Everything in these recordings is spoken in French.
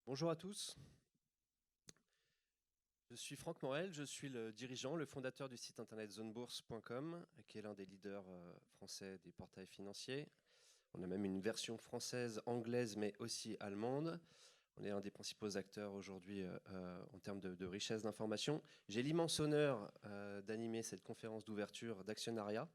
Bonjour à tous. Je suis Franck Morel, je suis le dirigeant, le fondateur du site internet zonebourse.com, qui est l'un des leaders français des portails financiers. On a même une version française, anglaise, mais aussi allemande. On est un des principaux acteurs aujourd'hui en termes de richesse d'information. J'ai l'immense honneur d'animer cette conférence d'ouverture d'actionnariat,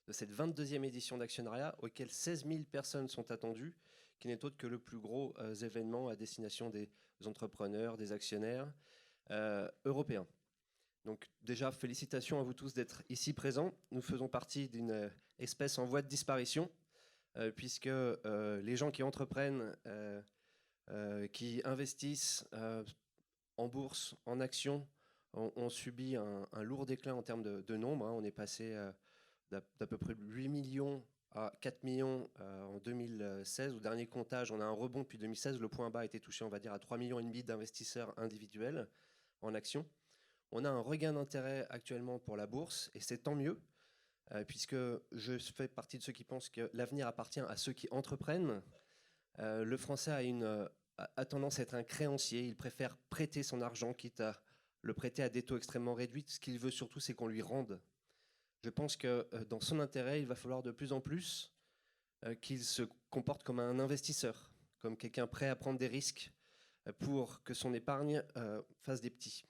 de cette 22e édition d'actionnariat, auquel 16 000 personnes sont attendues, qui n'est autre que le plus gros événement à destination des entrepreneurs, des actionnaires européens. Donc déjà, félicitations à vous tous d'être ici présents. Nous faisons partie d'une espèce en voie de disparition, puisque les gens qui entreprennent, qui investissent en bourse, en actions, ont subi un lourd déclin en termes de nombre. On est passé d'à peu près 8 millions à 4 millions en 2016. Au dernier comptage, on a un rebond depuis 2016. Le point bas a été touché, on va dire, à 3,5 millions d'investisseurs individuels en actions. On a un regain d'intérêt actuellement pour la bourse, et c'est tant mieux, puisque je fais partie de ceux qui pensent que l'avenir appartient à ceux qui entreprennent. Le Français a tendance à être un créancier. Il préfère prêter son argent, quitte à le prêter à des taux extrêmement réduits. Ce qu'il veut surtout, c'est qu'on lui rende. Je pense que dans son intérêt, il va falloir de plus en plus qu'il se comporte comme un investisseur, comme quelqu'un prêt à prendre des risques pour que son épargne fasse des petits.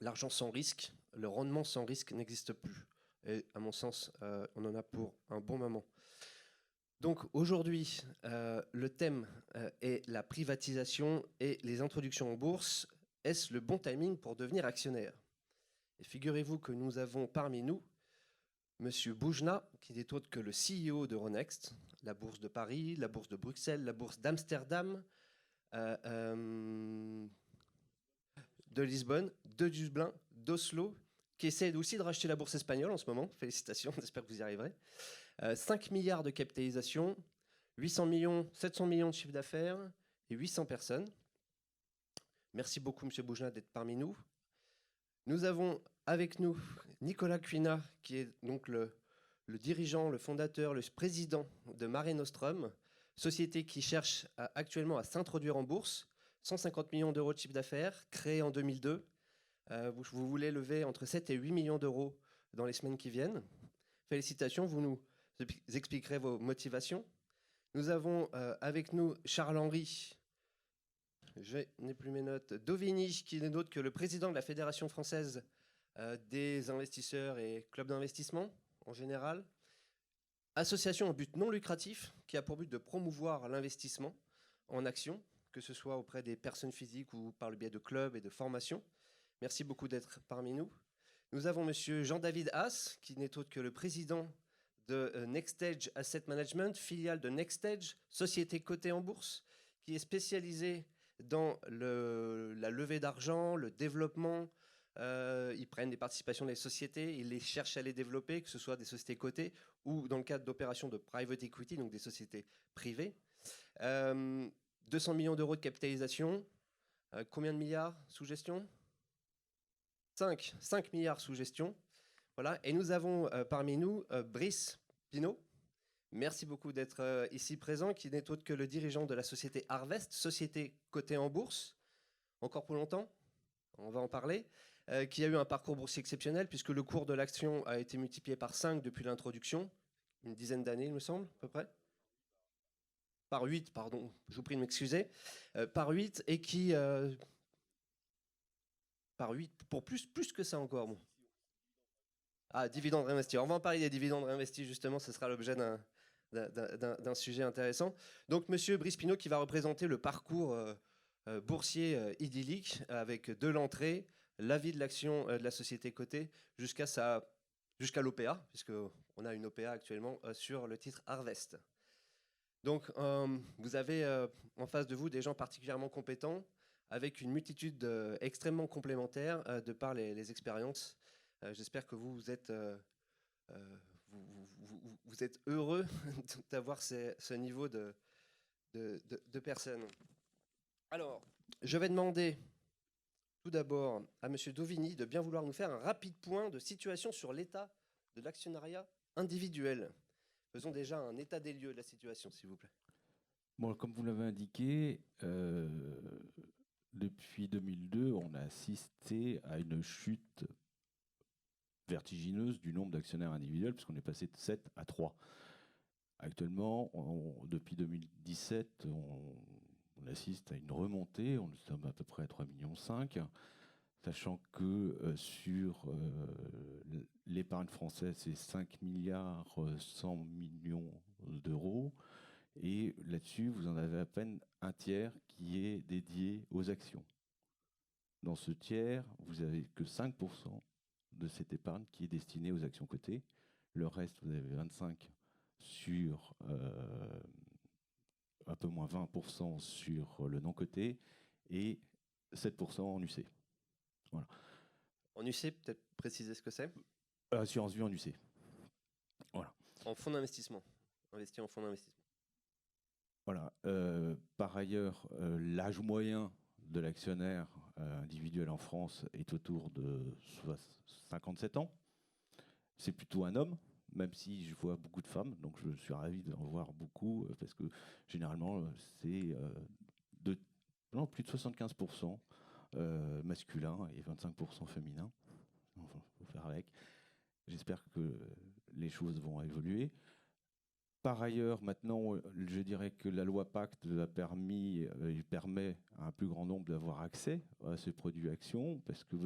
L'argent sans risque, le rendement sans risque n'existe plus. Et à mon sens, on en a pour un bon moment. Donc aujourd'hui, le thème est la privatisation et les introductions en bourse. Est-ce le bon timing pour devenir actionnaire? Et figurez-vous que nous avons parmi nous Monsieur Boujna, qui n'est autre que le CEO d'Euronext, la bourse de Paris, la bourse de Bruxelles, la bourse d'Amsterdam, de Lisbonne, de Dublin, d'Oslo, qui essaie aussi de racheter la bourse espagnole en ce moment. Félicitations, j'espère que vous y arriverez. 5 milliards de capitalisation, 800 millions, 700 millions de chiffre d'affaires et 800 personnes. Merci beaucoup, Monsieur Boujna, d'être parmi nous. Nous avons avec nous Nicolas Cuina, qui est donc le dirigeant, le fondateur, le président de Mare Nostrum, société qui cherche actuellement à s'introduire en bourse. 150 millions d'euros de chiffre d'affaires, créé en 2002. Vous voulez lever entre 7 et 8 millions d'euros dans les semaines qui viennent. Félicitations, vous nous expliquerez vos motivations. Nous avons avec nous Charles-Henri, je n'ai plus mes notes, Dovini, qui n'est d'autre que le président de la Fédération française des investisseurs et clubs d'investissement en général. Association en but non lucratif qui a pour but de promouvoir l'investissement en actions, que ce soit auprès des personnes physiques ou par le biais de clubs et de formations. Merci beaucoup d'être parmi nous. Nous avons monsieur Jean-David Haas, qui n'est autre que le président de NextEdge Asset Management, filiale de NextEdge, société cotée en bourse, qui est spécialisée dans la levée d'argent, le développement. Ils prennent des participations des sociétés, ils les cherchent à les développer, que ce soit des sociétés cotées ou dans le cadre d'opérations de private equity, donc des sociétés privées. 200 millions d'euros de capitalisation. Combien de milliards sous gestion? 5 milliards sous gestion. Voilà. Et nous avons parmi nous Brice Pinault. Merci beaucoup d'être ici présent, qui n'est autre que le dirigeant de la société Harvest, société cotée en bourse. Encore pour longtemps? On va en parler. Qui a eu un parcours boursier exceptionnel, puisque le cours de l'action a été multiplié par 5 depuis l'introduction, une dizaine d'années, il me semble, à peu près. Par 8, pardon, je vous prie de m'excuser. Par 8, et qui... par 8, pour plus que ça encore. Bon. Ah, dividendes réinvestis. On va en parler des dividendes réinvestis, justement, ce sera l'objet d'un sujet intéressant. Donc, monsieur Brice Pinault, qui va représenter le parcours boursier idyllique, avec de l'entrée, l'avis de l'action de la société cotée, jusqu'à l'OPA, puisqu'on a une OPA actuellement sur le titre Harvest. Donc, vous avez en face de vous des gens particulièrement compétents, avec une multitude extrêmement complémentaire de par les expériences. J'espère que vous êtes heureux d'avoir ce niveau de personnes. Alors, je vais demander tout d'abord à M. Dovini de bien vouloir nous faire un rapide point de situation sur l'état de l'actionnariat individuel. Faisons déjà un état des lieux de la situation, s'il vous plaît. Bon, comme vous l'avez indiqué, depuis 2002, on a assisté à une chute vertigineuse du nombre d'actionnaires individuels, puisqu'on est passé de 7 à 3. Actuellement, depuis 2017, on assiste à une remontée, on sommes à peu près à 3,5 millions, sachant que sur l'épargne française, c'est 5 milliards 100 millions d'euros. Et là-dessus, vous en avez à peine un tiers qui est dédié aux actions. Dans ce tiers, vous n'avez que 5% de cette épargne qui est destinée aux actions cotées. Le reste, vous avez 25% sur un peu moins 20% sur le non coté et 7% en UC. Voilà. En UC, peut-être préciser ce que c'est. Assurance vie en UC. Voilà. En fonds d'investissement. Investi en fonds d'investissement. Voilà. Par ailleurs, l'âge moyen de l'actionnaire individuel en France est autour de 57 ans. C'est plutôt un homme, même si je vois beaucoup de femmes, donc je suis ravi d'en voir beaucoup, parce que généralement, c'est plus de 75% masculin et 25% féminin. Il faut faire avec. J'espère que les choses vont évoluer. Par ailleurs, maintenant, je dirais que la loi Pacte il permet à un plus grand nombre d'avoir accès à ces produits actions, parce que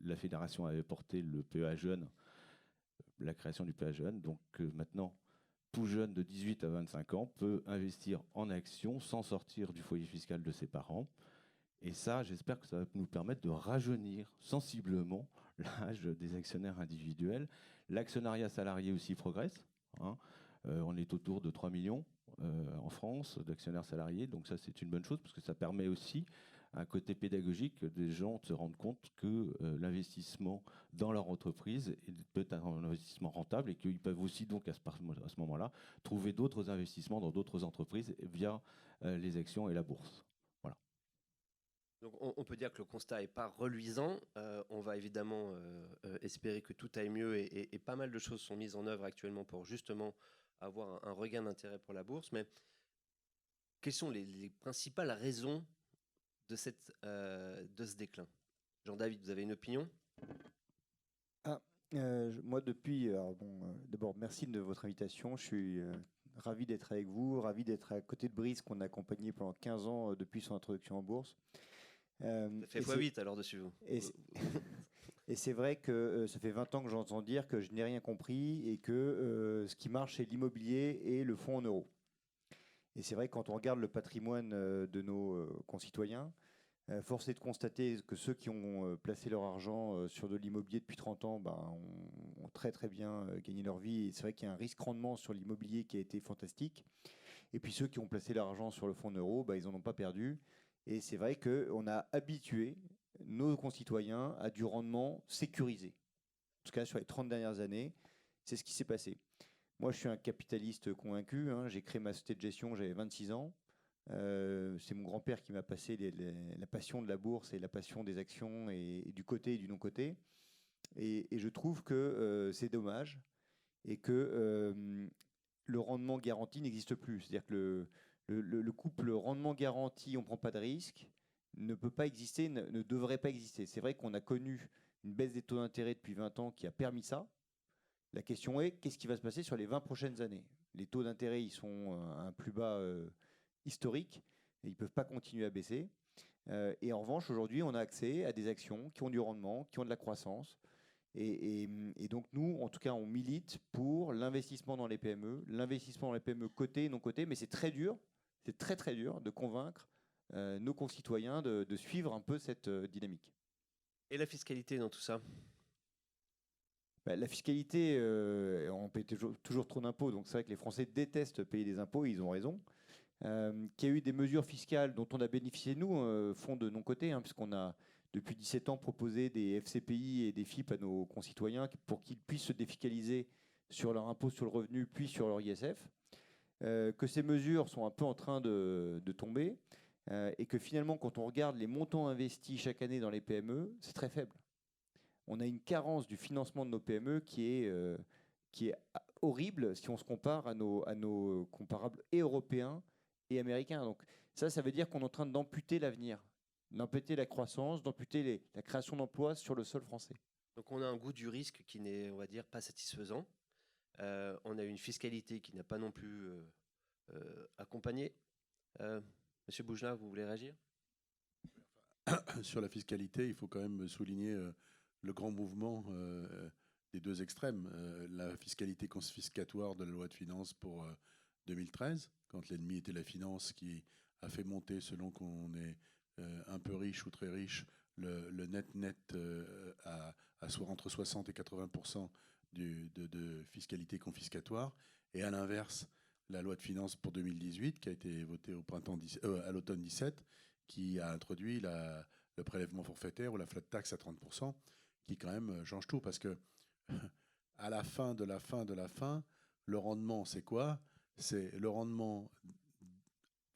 la fédération avait porté le PEA jeune, la création du PEA jeune. Donc maintenant, tout jeune de 18 à 25 ans peut investir en actions sans sortir du foyer fiscal de ses parents. Et ça, j'espère que ça va nous permettre de rajeunir sensiblement l'âge des actionnaires individuels. L'actionnariat salarié aussi progresse. On est autour de 3 millions en France d'actionnaires salariés. Donc ça, c'est une bonne chose parce que ça permet aussi un côté pédagogique des gens de se rendre compte que l'investissement dans leur entreprise peut être un investissement rentable et qu'ils peuvent aussi donc à ce moment-là trouver d'autres investissements dans d'autres entreprises via les actions et la bourse. Voilà. Donc on peut dire que le constat n'est pas reluisant. On va évidemment espérer que tout aille mieux et pas mal de choses sont mises en œuvre actuellement pour justement avoir un regain d'intérêt pour la bourse. Mais quelles sont les principales raisons de ce déclin? Jean-David, vous avez une opinion? Moi, depuis... d'abord, merci de votre invitation. Je suis ravi d'être avec vous, ravi d'être à côté de Brice, qu'on a accompagné pendant 15 ans depuis son introduction en bourse. Ça fait x8 alors dessus. Et c'est vrai que ça fait 20 ans que j'entends dire que je n'ai rien compris et que ce qui marche, c'est l'immobilier et le fonds en euros. Et c'est vrai que quand on regarde le patrimoine de nos concitoyens, force est de constater que ceux qui ont placé leur argent sur de l'immobilier depuis 30 ans ont très très bien gagné leur vie. Et c'est vrai qu'il y a un risque rendement sur l'immobilier qui a été fantastique. Et puis ceux qui ont placé leur argent sur le fonds en euros, ils n'en ont pas perdu. Et c'est vrai qu'on a habitué nos concitoyens à du rendement sécurisé. En tout cas, sur les 30 dernières années, c'est ce qui s'est passé. Moi, je suis un capitaliste convaincu. J'ai créé ma société de gestion, j'avais 26 ans. C'est mon grand-père qui m'a passé la passion de la bourse et la passion des actions et du côté et du non-côté. Et je trouve que c'est dommage et que le rendement garanti n'existe plus. C'est-à-dire que le couple rendement garanti, on ne prend pas de risque, ne peut pas exister, ne devrait pas exister. C'est vrai qu'on a connu une baisse des taux d'intérêt depuis 20 ans qui a permis ça. La question est, qu'est-ce qui va se passer sur les 20 prochaines années? Les taux d'intérêt, ils sont à un plus bas historique et ils ne peuvent pas continuer à baisser. Et en revanche, aujourd'hui, on a accès à des actions qui ont du rendement, qui ont de la croissance. Et donc, nous, en tout cas, on milite pour l'investissement dans les PME, l'investissement dans les PME cotées et non cotées, mais c'est très dur, c'est très très dur de convaincre nos concitoyens de suivre un peu cette dynamique. Et la fiscalité dans tout ça? La fiscalité, on paye toujours trop d'impôts, donc c'est vrai que les Français détestent payer des impôts, et ils ont raison. Qu'il y a eu des mesures fiscales dont on a bénéficié, nous, fonds de non-coté, puisqu'on a depuis 17 ans proposé des FCPI et des FIP à nos concitoyens pour qu'ils puissent se défiscaliser sur leur impôt sur le revenu, puis sur leur ISF. Que ces mesures sont un peu en train de tomber, et que finalement, quand on regarde les montants investis chaque année dans les PME, c'est très faible. On a une carence du financement de nos PME qui est horrible si on se compare à nos comparables et européens et américain. Donc ça veut dire qu'on est en train d'amputer l'avenir, d'amputer la croissance, d'amputer la création d'emplois sur le sol français. Donc on a un goût du risque qui n'est, on va dire, pas satisfaisant. On a une fiscalité qui n'a pas non plus accompagné. Monsieur Boujna, vous voulez réagir? Sur la fiscalité, il faut quand même souligner le grand mouvement des deux extrêmes. La fiscalité confiscatoire de la loi de finances pour 2013, quand l'ennemi était la finance, qui a fait monter, selon qu'on est un peu riche ou très riche, le net à soit entre 60 et 80% de fiscalité confiscatoire. Et à l'inverse, la loi de finances pour 2018, qui a été votée à l'automne 17, qui a introduit le prélèvement forfaitaire ou la flat tax à 30%, qui quand même change tout, parce que à la fin de la fin, le rendement, c'est quoi? C'est le rendement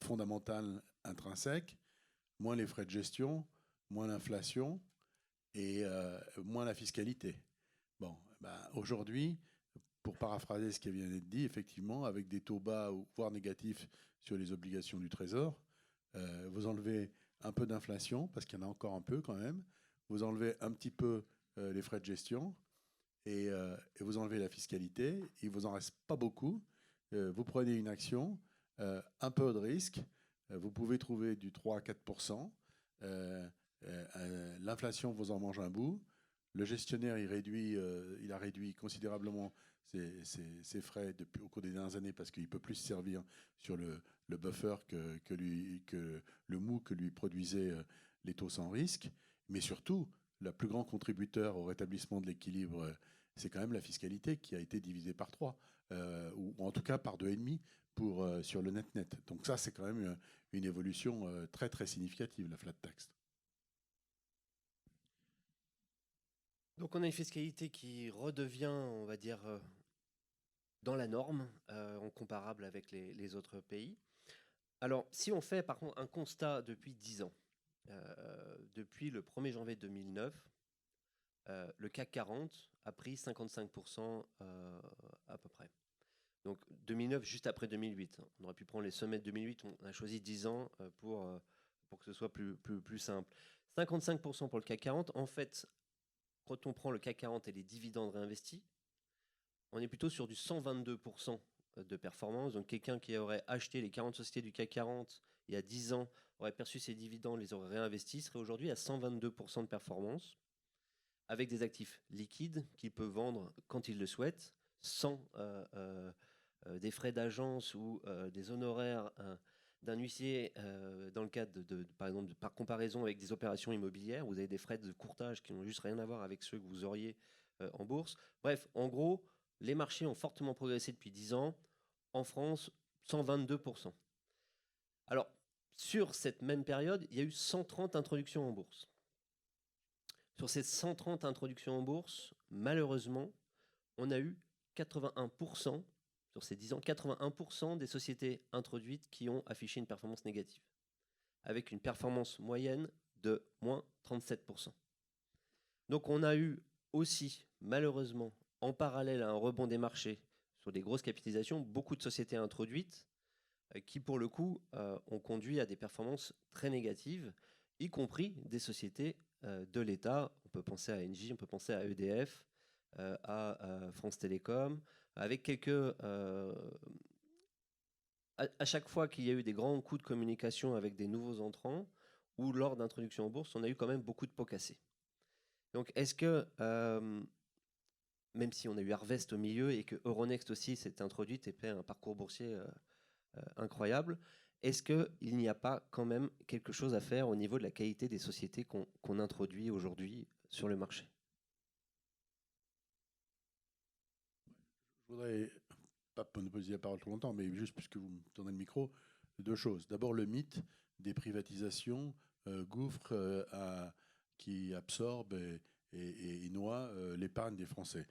fondamental intrinsèque, moins les frais de gestion, moins l'inflation et moins la fiscalité. Bon, aujourd'hui, pour paraphraser ce qui vient d'être dit, effectivement, avec des taux bas, voire négatifs sur les obligations du Trésor, vous enlevez un peu d'inflation, parce qu'il y en a encore un peu quand même, vous enlevez un petit peu les frais de gestion, et vous enlevez la fiscalité, il ne vous en reste pas beaucoup. Vous prenez une action, un peu de risque, vous pouvez trouver du 3 à 4%, l'inflation vous en mange un bout, le gestionnaire il a réduit considérablement ses frais au cours des dernières années, parce qu'il ne peut plus se servir sur le buffer que le mou que lui produisaient les taux sans risque. Mais surtout, le plus grand contributeur au rétablissement de l'équilibre, c'est quand même la fiscalité, qui a été divisée par 3, ou en tout cas par 2,5 sur le net-net. Donc ça, c'est quand même une évolution très très significative, la flat tax. Donc on a une fiscalité qui redevient, on va dire, dans la norme, en comparable avec les autres pays. Alors, si on fait par contre un constat depuis 10 ans, depuis le 1er janvier 2009, le CAC 40 a pris 55% à peu près. Donc 2009, juste après 2008. On aurait pu prendre les sommets de 2008, on a choisi 10 ans pour que ce soit plus simple. 55% pour le CAC 40. En fait, quand on prend le CAC 40 et les dividendes réinvestis, on est plutôt sur du 122% de performance. Donc quelqu'un qui aurait acheté les 40 sociétés du CAC 40 il y a 10 ans, aurait perçu ses dividendes, les aurait réinvestis, serait aujourd'hui à 122% de performance, avec des actifs liquides qu'il peut vendre quand il le souhaite, sans des frais d'agence ou des honoraires d'un huissier dans le cadre par exemple, par comparaison avec des opérations immobilières. Vous avez des frais de courtage qui n'ont juste rien à voir avec ceux que vous auriez en bourse. Bref, en gros, les marchés ont fortement progressé depuis 10 ans. En France, 122%. Alors, sur cette même période, il y a eu 130 introductions en bourse. Sur ces 130 introductions en bourse, malheureusement, on a eu 81%, sur ces 10 ans, 81% des sociétés introduites qui ont affiché une performance négative, avec une performance moyenne de moins 37%. Donc on a eu aussi, malheureusement, en parallèle à un rebond des marchés sur des grosses capitalisations, beaucoup de sociétés introduites qui, pour le coup, ont conduit à des performances très négatives, y compris des sociétés de l'État. On peut penser à Engie, on peut penser à EDF, à France Télécom, avec quelques... à chaque fois qu'il y a eu des grands coups de communication avec des nouveaux entrants, ou lors d'introduction en bourse, on a eu quand même beaucoup de pots cassés. Donc est-ce que, même si on a eu Harvest au milieu et que Euronext aussi s'est introduite et fait un parcours boursier incroyable, est-ce qu'il n'y a pas quand même quelque chose à faire au niveau de la qualité des sociétés qu'on introduit aujourd'hui sur le marché? Je voudrais pas monopoliser la parole trop longtemps, mais juste puisque vous me tournez le micro, deux choses. D'abord, le mythe des privatisations gouffre qui absorbe et noie l'épargne des Français.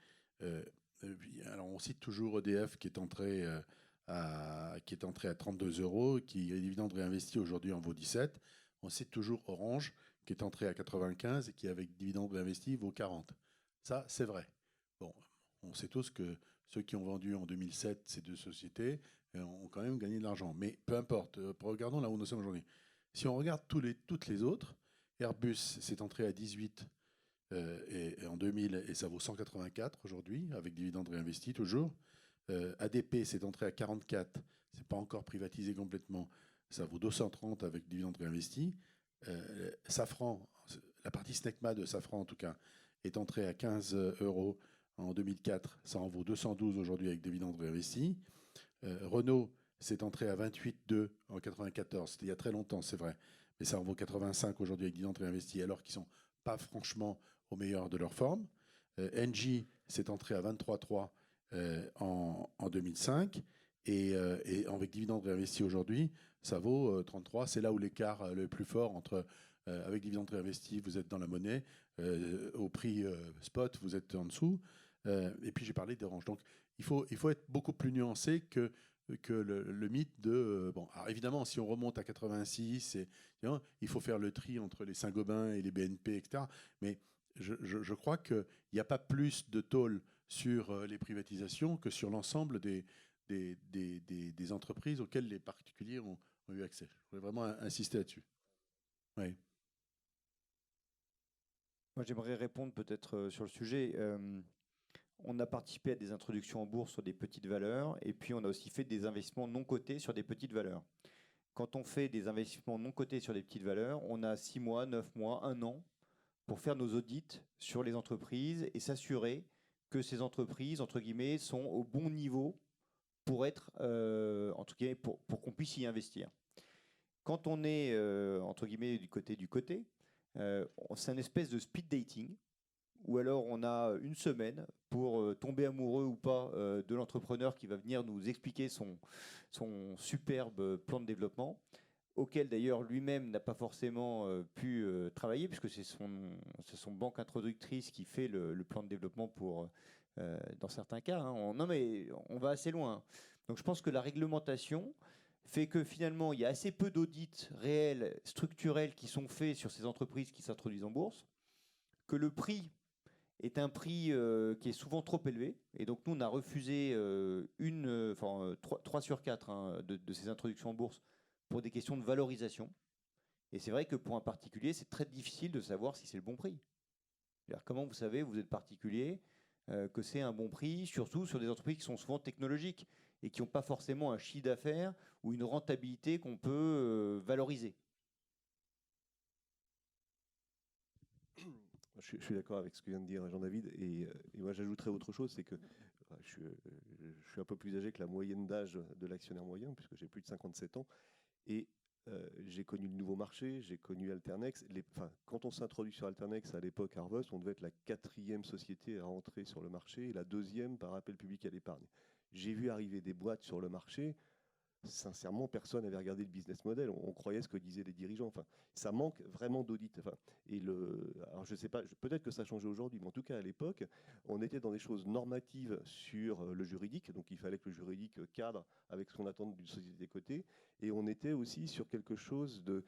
Alors, on cite toujours EDF qui est entré à 32 €, qui les dividendes réinvestis aujourd'hui en vaut 17. On cite toujours Orange qui est entré à 95 et qui, avec dividendes réinvestis, vaut 40. Ça, c'est vrai. Bon, on sait tous que ceux qui ont vendu en 2007 ces deux sociétés ont quand même gagné de l'argent. Mais peu importe, regardons là où nous sommes aujourd'hui. Si on regarde toutes les autres, Airbus s'est entré à 18 et en 2000 et ça vaut 184 aujourd'hui, avec dividendes réinvestis toujours. ADP s'est entré à 44, c'est pas encore privatisé complètement, ça vaut 230 avec dividendes réinvestis. Safran, la partie SNECMA de Safran en tout cas, est entrée à 15 euros en 2004, ça en vaut 212 aujourd'hui avec dividendes réinvestis. Renault s'est entré à 28,2 en 94, c'était il y a très longtemps, c'est vrai, mais ça en vaut 85 aujourd'hui avec dividendes réinvestis, alors qu'ils ne sont pas franchement au meilleur de leur forme. Engie s'est entré à 23,3 en 2005, et avec dividendes réinvestis aujourd'hui, ça vaut 33. C'est là où l'écart le plus fort entre avec dividendes réinvestis, vous êtes dans la monnaie, au prix spot, vous êtes en dessous. Et puis j'ai parlé d'Orange. Donc il faut être beaucoup plus nuancé que le mythe de... bon, alors évidemment, si on remonte à 86, il faut faire le tri entre les Saint-Gobain et les BNP, etc. Mais je crois qu'il n'y a pas plus de tôle sur les privatisations que sur l'ensemble des entreprises auxquelles les particuliers ont eu accès. Je voudrais vraiment insister là-dessus. Oui. Moi, j'aimerais répondre peut-être sur le sujet. On a participé à des introductions en bourse sur des petites valeurs, et puis on a aussi fait des investissements non cotés sur des petites valeurs. Quand on fait des investissements non cotés sur des petites valeurs, on a 6 mois, 9 mois, 1 an pour faire nos audits sur les entreprises et s'assurer que ces entreprises, entre guillemets, sont au bon niveau pour être, entre guillemets, pour qu'on puisse y investir. Quand on est, entre guillemets, du côté, c'est une espèce de speed dating, ou alors on a une semaine pour tomber amoureux ou pas de l'entrepreneur qui va venir nous expliquer son superbe plan de développement, auquel d'ailleurs lui-même n'a pas forcément pu travailler, puisque c'est son banque introductrice qui fait le plan de développement pour, dans certains cas. Hein. Non mais on va assez loin. Donc je pense que la réglementation fait que finalement il y a assez peu d'audits réels, structurels qui sont faits sur ces entreprises qui s'introduisent en bourse, que le prix est un prix qui est souvent trop élevé. Et donc, nous, on a refusé 3 sur 4 hein, de ces introductions en bourse pour des questions de valorisation. Et c'est vrai que pour un particulier, c'est très difficile de savoir si c'est le bon prix. C'est-à-dire, comment vous savez, vous êtes particulier, que c'est un bon prix, surtout sur des entreprises qui sont souvent technologiques et qui n'ont pas forcément un chiffre d'affaires ou une rentabilité qu'on peut valoriser. Je suis d'accord avec ce que vient de dire Jean-David, et moi j'ajouterais autre chose, c'est que je suis un peu plus âgé que la moyenne d'âge de l'actionnaire moyen, puisque j'ai plus de 57 ans, et j'ai connu le nouveau marché, j'ai connu Alternex. Quand on s'introduit sur Alternex à l'époque Harvest, on devait être la 4e société à rentrer sur le marché et la 2e par appel public à l'épargne. J'ai vu arriver des boîtes sur le marché. Sincèrement, personne n'avait regardé le business model. On croyait ce que disaient les dirigeants. Enfin, ça manque vraiment d'audit. Alors je sais pas, peut-être que ça a changé aujourd'hui, mais en tout cas à l'époque, on était dans des choses normatives sur le juridique, donc il fallait que le juridique cadre avec ce qu'on attend d'une société cotée, et on était aussi sur quelque chose de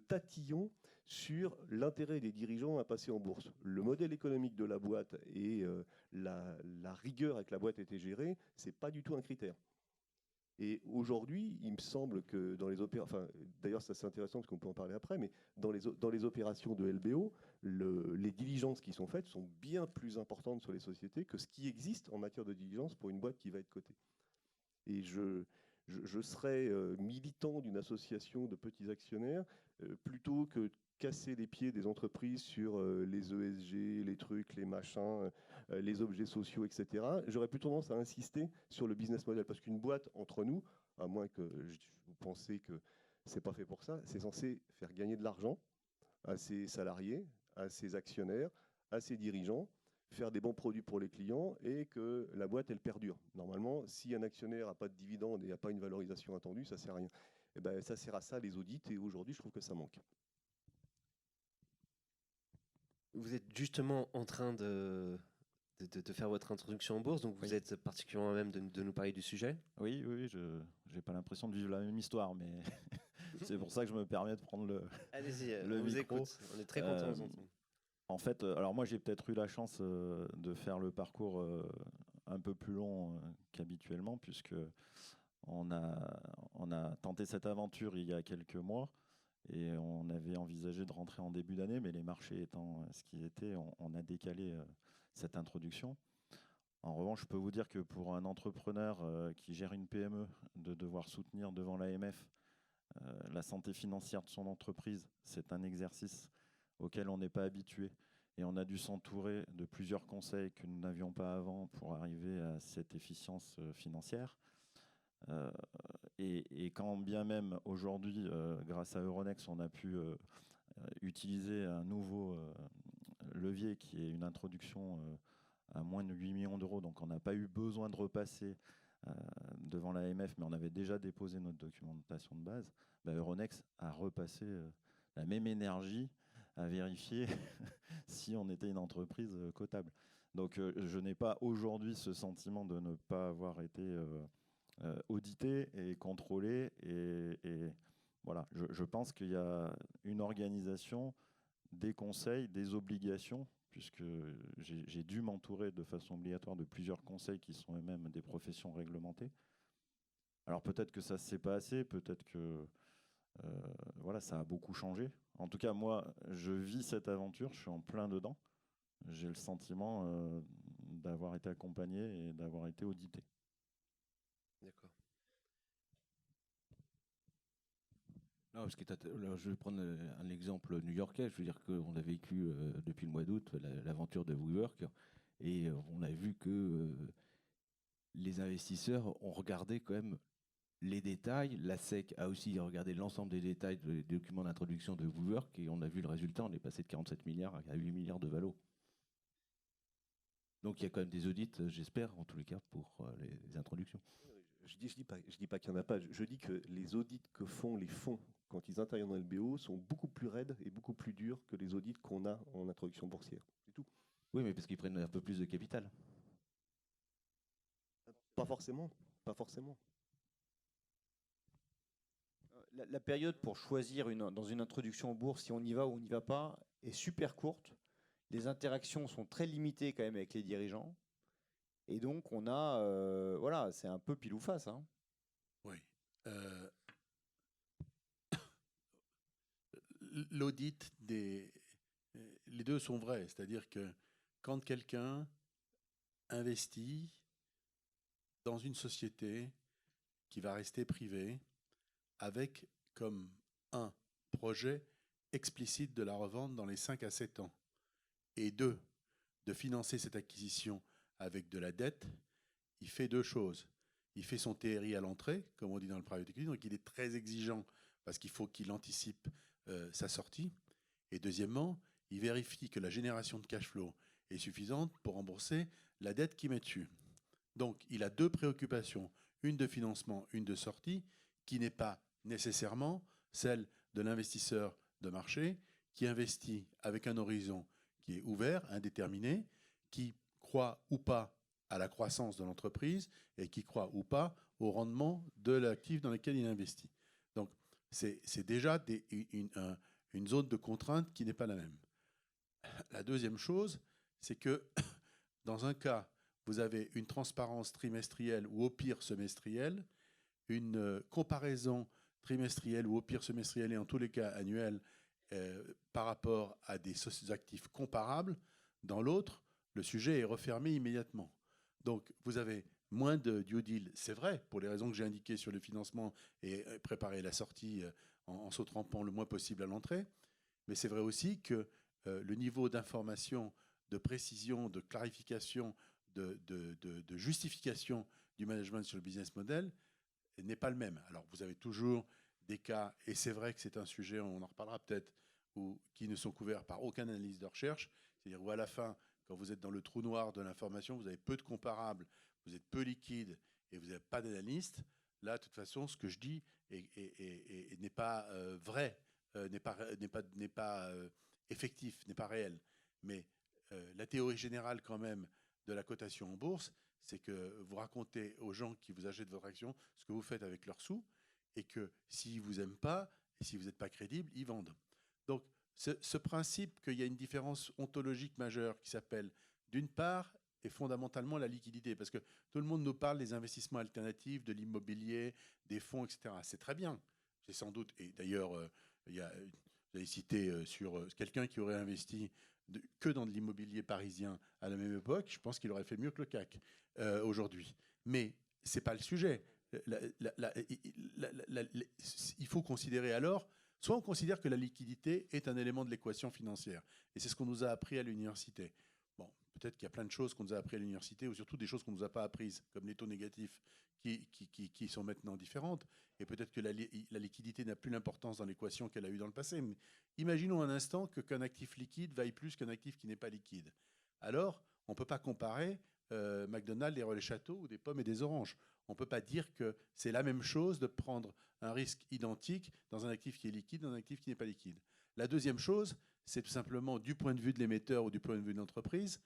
tatillon sur l'intérêt des dirigeants à passer en bourse. Le modèle économique de la boîte et la rigueur avec la boîte était gérée, c'est pas du tout un critère. Et aujourd'hui, il me semble que dans les opérations, d'ailleurs ça c'est intéressant parce qu'on peut en parler après, mais dans les opérations de LBO, les diligences qui sont faites sont bien plus importantes sur les sociétés que ce qui existe en matière de diligence pour une boîte qui va être cotée. Et je serais militant d'une association de petits actionnaires plutôt que casser les pieds des entreprises sur les ESG, les trucs, les machins, les objets sociaux, etc. J'aurais plutôt tendance à insister sur le business model, parce qu'une boîte, entre nous, à moins que vous pensiez que c'est pas fait pour ça, c'est censé faire gagner de l'argent à ses salariés, à ses actionnaires, à ses dirigeants, faire des bons produits pour les clients et que la boîte, elle perdure. Normalement, si un actionnaire n'a pas de dividende et n'a pas une valorisation attendue, ça ne sert à rien. Et ben, ça sert à ça, les audits, et aujourd'hui, je trouve que ça manque. Vous êtes justement en train de faire votre introduction en bourse, donc vous êtes particulièrement à même de nous parler du sujet. Oui, je n'ai pas l'impression de vivre la même histoire, mais c'est pour ça que je me permets de prendre le Allez-y, le on vous micro. écoute. On est très contents de vous entendre. En fait, alors moi j'ai peut-être eu la chance de faire le parcours un peu plus long qu'habituellement, puisque on a tenté cette aventure il y a quelques mois et on avait envisagé de rentrer en début d'année, mais les marchés étant ce qu'ils étaient, on a décalé cette introduction. En revanche, je peux vous dire que pour un entrepreneur qui gère une PME, de devoir soutenir devant l'AMF la santé financière de son entreprise, c'est un exercice auquel on n'est pas habitué. Et on a dû s'entourer de plusieurs conseils que nous n'avions pas avant pour arriver à cette efficience financière. Et quand bien même aujourd'hui, grâce à Euronext, on a pu utiliser un nouveau levier qui est une introduction à moins de 8 millions d'euros, donc on n'a pas eu besoin de repasser devant l'AMF, mais on avait déjà déposé notre documentation de base. Euronext a repassé la même énergie à vérifier si on était une entreprise cotable. Donc je n'ai pas aujourd'hui ce sentiment de ne pas avoir été audité et contrôlé. Et voilà, je pense qu'il y a une organisation, des conseils, des obligations, puisque j'ai dû m'entourer de façon obligatoire de plusieurs conseils qui sont eux-mêmes des professions réglementées. Alors peut-être que ça ne se sait pas assez, peut-être que voilà, ça a beaucoup changé. En tout cas, moi, je vis cette aventure, je suis en plein dedans. J'ai le sentiment d'avoir été accompagné et d'avoir été audité. D'accord. Non, parce que je vais prendre un exemple new-yorkais. Je veux dire qu'on a vécu depuis le mois d'août l'aventure de WeWork et on a vu que les investisseurs ont regardé quand même les détails. La SEC a aussi regardé l'ensemble des détails des documents d'introduction de WeWork et on a vu le résultat. On est passé de 47 milliards à 8 milliards de valo. Donc il y a quand même des audits, j'espère, en tous les cas, pour les introductions. Je dis pas qu'il n'y en a pas. Je dis que les audits que font les fonds quand ils interviennent dans le LBO sont beaucoup plus raides et beaucoup plus durs que les audits qu'on a en introduction boursière. C'est tout. Oui, mais parce qu'ils prennent un peu plus de capital. Pas forcément. Pas forcément. La période pour choisir dans une introduction en bourse si on y va ou on n'y va pas est super courte. Les interactions sont très limitées quand même avec les dirigeants. Et donc on a, voilà, c'est un peu pile ou face. Hein. Oui. L'audit les deux sont vrais, c'est-à-dire que quand quelqu'un investit dans une société qui va rester privée avec comme un projet explicite de la revente dans les 5 à 7 ans et 2, de financer cette acquisition avec de la dette, il fait 2 choses. Il fait son TRI à l'entrée, comme on dit dans le private equity, donc il est très exigeant parce qu'il faut qu'il anticipe sa sortie. Et deuxièmement, il vérifie que la génération de cash flow est suffisante pour rembourser la dette qu'il met dessus. Donc, il a 2 préoccupations, une de financement, une de sortie, qui n'est pas nécessairement celle de l'investisseur de marché qui investit avec un horizon qui est ouvert, indéterminé, qui croit ou pas à la croissance de l'entreprise et qui croit ou pas au rendement de l'actif dans lequel il investit. Donc, c'est déjà une zone de contrainte qui n'est pas la même. La deuxième chose, c'est que dans un cas, vous avez une transparence trimestrielle ou au pire semestrielle, une comparaison trimestrielle ou au pire semestrielle et en tous les cas annuelle par rapport à des actifs comparables. Dans l'autre, le sujet est refermé immédiatement. Donc, vous avez moins de due deal, c'est vrai, pour les raisons que j'ai indiquées sur le financement et préparer la sortie en s'autrempant le moins possible à l'entrée. Mais c'est vrai aussi que le niveau d'information, de précision, de clarification, de justification du management sur le business model n'est pas le même. Alors, vous avez toujours des cas, et c'est vrai que c'est un sujet, on en reparlera peut-être, qui ne sont couverts par aucun analyse de recherche, c'est-à-dire où à la fin, quand vous êtes dans le trou noir de l'information, vous avez peu de comparables, vous êtes peu liquide et vous n'avez pas d'analyste. Là, de toute façon, ce que je dis n'est pas vrai, n'est pas effectif, n'est pas réel. Mais la théorie générale quand même de la cotation en bourse, c'est que vous racontez aux gens qui vous achètent votre action ce que vous faites avec leurs sous et que s'ils ne vous aiment pas et si vous n'êtes pas crédible, ils vendent. Donc, ce principe qu'il y a une différence ontologique majeure qui s'appelle, d'une part, est fondamentalement la liquidité. Parce que tout le monde nous parle des investissements alternatifs, de l'immobilier, des fonds, etc. C'est très bien. C'est sans doute. Et d'ailleurs, vous avez cité sur quelqu'un qui aurait investi que dans de l'immobilier parisien à la même époque, je pense qu'il aurait fait mieux que le CAC aujourd'hui. Mais ce n'est pas le sujet. Il faut considérer alors, soit on considère que la liquidité est un élément de l'équation financière, et c'est ce qu'on nous a appris à l'université. Bon, peut-être qu'il y a plein de choses qu'on nous a appris à l'université, ou surtout des choses qu'on ne nous a pas apprises, comme les taux négatifs qui sont maintenant différentes, et peut-être que la liquidité n'a plus l'importance dans l'équation qu'elle a eue dans le passé. Mais imaginons un instant qu'un actif liquide vaille plus qu'un actif qui n'est pas liquide. Alors, on ne peut pas comparer McDonald's, les relais châteaux ou des pommes et des oranges. On ne peut pas dire que c'est la même chose de prendre un risque identique dans un actif qui est liquide, dans un actif qui n'est pas liquide. La deuxième chose, c'est tout simplement du point de vue de l'émetteur ou du point de vue de l'entreprise.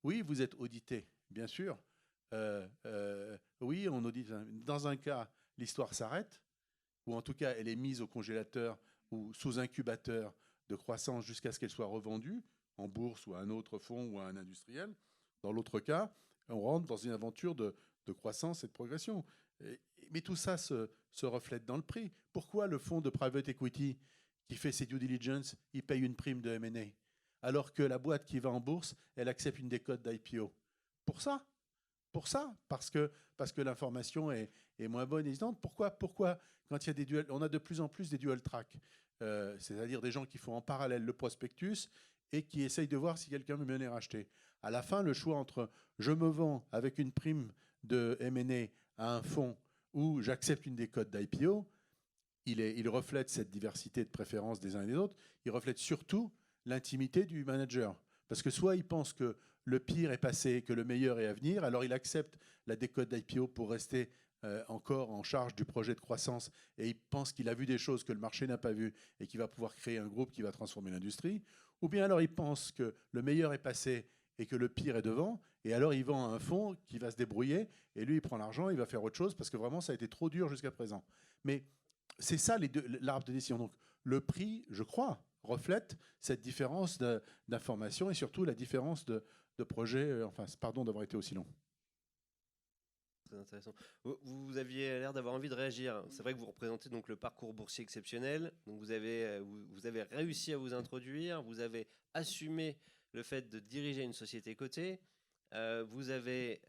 Oui, vous êtes audité, bien sûr. Oui, on audite. Dans un cas, l'histoire s'arrête, ou en tout cas, elle est mise au congélateur ou sous incubateur de croissance jusqu'à ce qu'elle soit revendue en bourse ou à un autre fonds ou à un industriel. Dans l'autre cas, on rentre dans une aventure de croissance et de progression. Mais tout ça se reflète dans le prix. Pourquoi le fonds de private equity qui fait ses due diligence, il paye une prime de M&A, alors que la boîte qui va en bourse, elle accepte une décote d'IPO? Pour ça, parce que l'information est moins bonne et hésitante. Pourquoi quand il y a des duels, on a de plus en plus des dual track, c'est-à-dire des gens qui font en parallèle le prospectus et qui essayent de voir si quelqu'un veut bien les racheter. À la fin, le choix entre je me vends avec une prime de M&A à un fonds ou j'accepte une décote d'IPO, il reflète cette diversité de préférences des uns et des autres. Il reflète surtout l'intimité du manager. Parce que soit il pense que le pire est passé, que le meilleur est à venir, alors il accepte la décote d'IPO pour rester encore en charge du projet de croissance, et il pense qu'il a vu des choses que le marché n'a pas vues et qu'il va pouvoir créer un groupe qui va transformer l'industrie. Ou bien alors il pense que le meilleur est passé et que le pire est devant, et alors il vend à un fonds qui va se débrouiller, et lui il prend l'argent, il va faire autre chose, parce que vraiment ça a été trop dur jusqu'à présent. Mais c'est ça l'arbre de décision. Donc le prix, je crois, reflète cette différence d'information et surtout la différence de projet. Enfin, pardon d'avoir été aussi long. Très intéressant. Vous aviez l'air d'avoir envie de réagir. C'est vrai que vous représentez donc le parcours boursier exceptionnel. Donc vous avez réussi à vous introduire, vous avez assumé le fait de diriger une société cotée, vous avez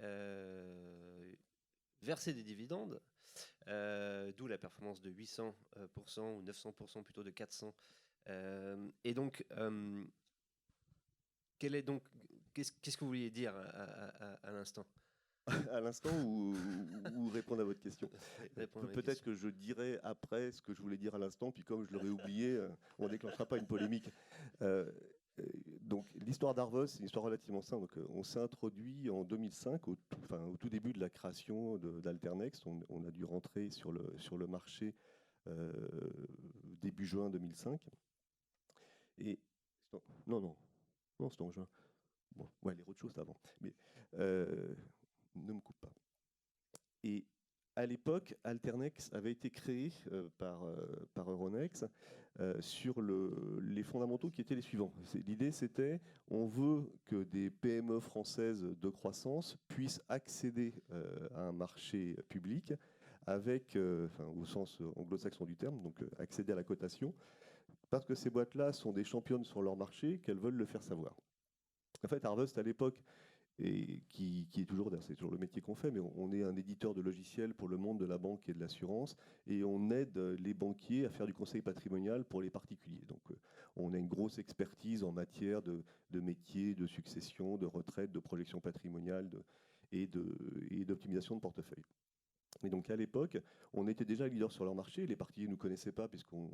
versé des dividendes, d'où la performance de 800% ou 900% plutôt de 400%. Et donc, qu'est-ce que vous vouliez dire à l'instant? À l'instant ou répondre à votre question. Peut-être que je dirai après ce que je voulais dire à l'instant, puis comme je l'aurais oublié, on ne déclenchera pas une polémique. Donc l'histoire d'Arvos, c'est une histoire relativement simple. Donc, on s'est introduit en 2005, au tout début de la création d'Alternext. On a dû rentrer sur le marché début juin 2005. Et non, c'était en juin. Bon, ouais, les autres choses avant. Mais ne me coupe pas. Et à l'époque, Alternext avait été créé par Euronext sur les fondamentaux qui étaient les suivants. L'idée, c'était on veut que des PME françaises de croissance puissent accéder à un marché public avec, au sens anglo-saxon du terme, donc accéder à la cotation, parce que ces boîtes-là sont des championnes sur leur marché, qu'elles veulent le faire savoir. En fait, Harvest, à l'époque, et qui est toujours, c'est toujours le métier qu'on fait, mais on est un éditeur de logiciels pour le monde de la banque et de l'assurance, et on aide les banquiers à faire du conseil patrimonial pour les particuliers. Donc on a une grosse expertise en matière de métiers, de succession, de retraite, de projection patrimoniale et d'optimisation de portefeuille. Et donc à l'époque, on était déjà leader sur leur marché, les particuliers ne nous connaissaient pas puisqu'on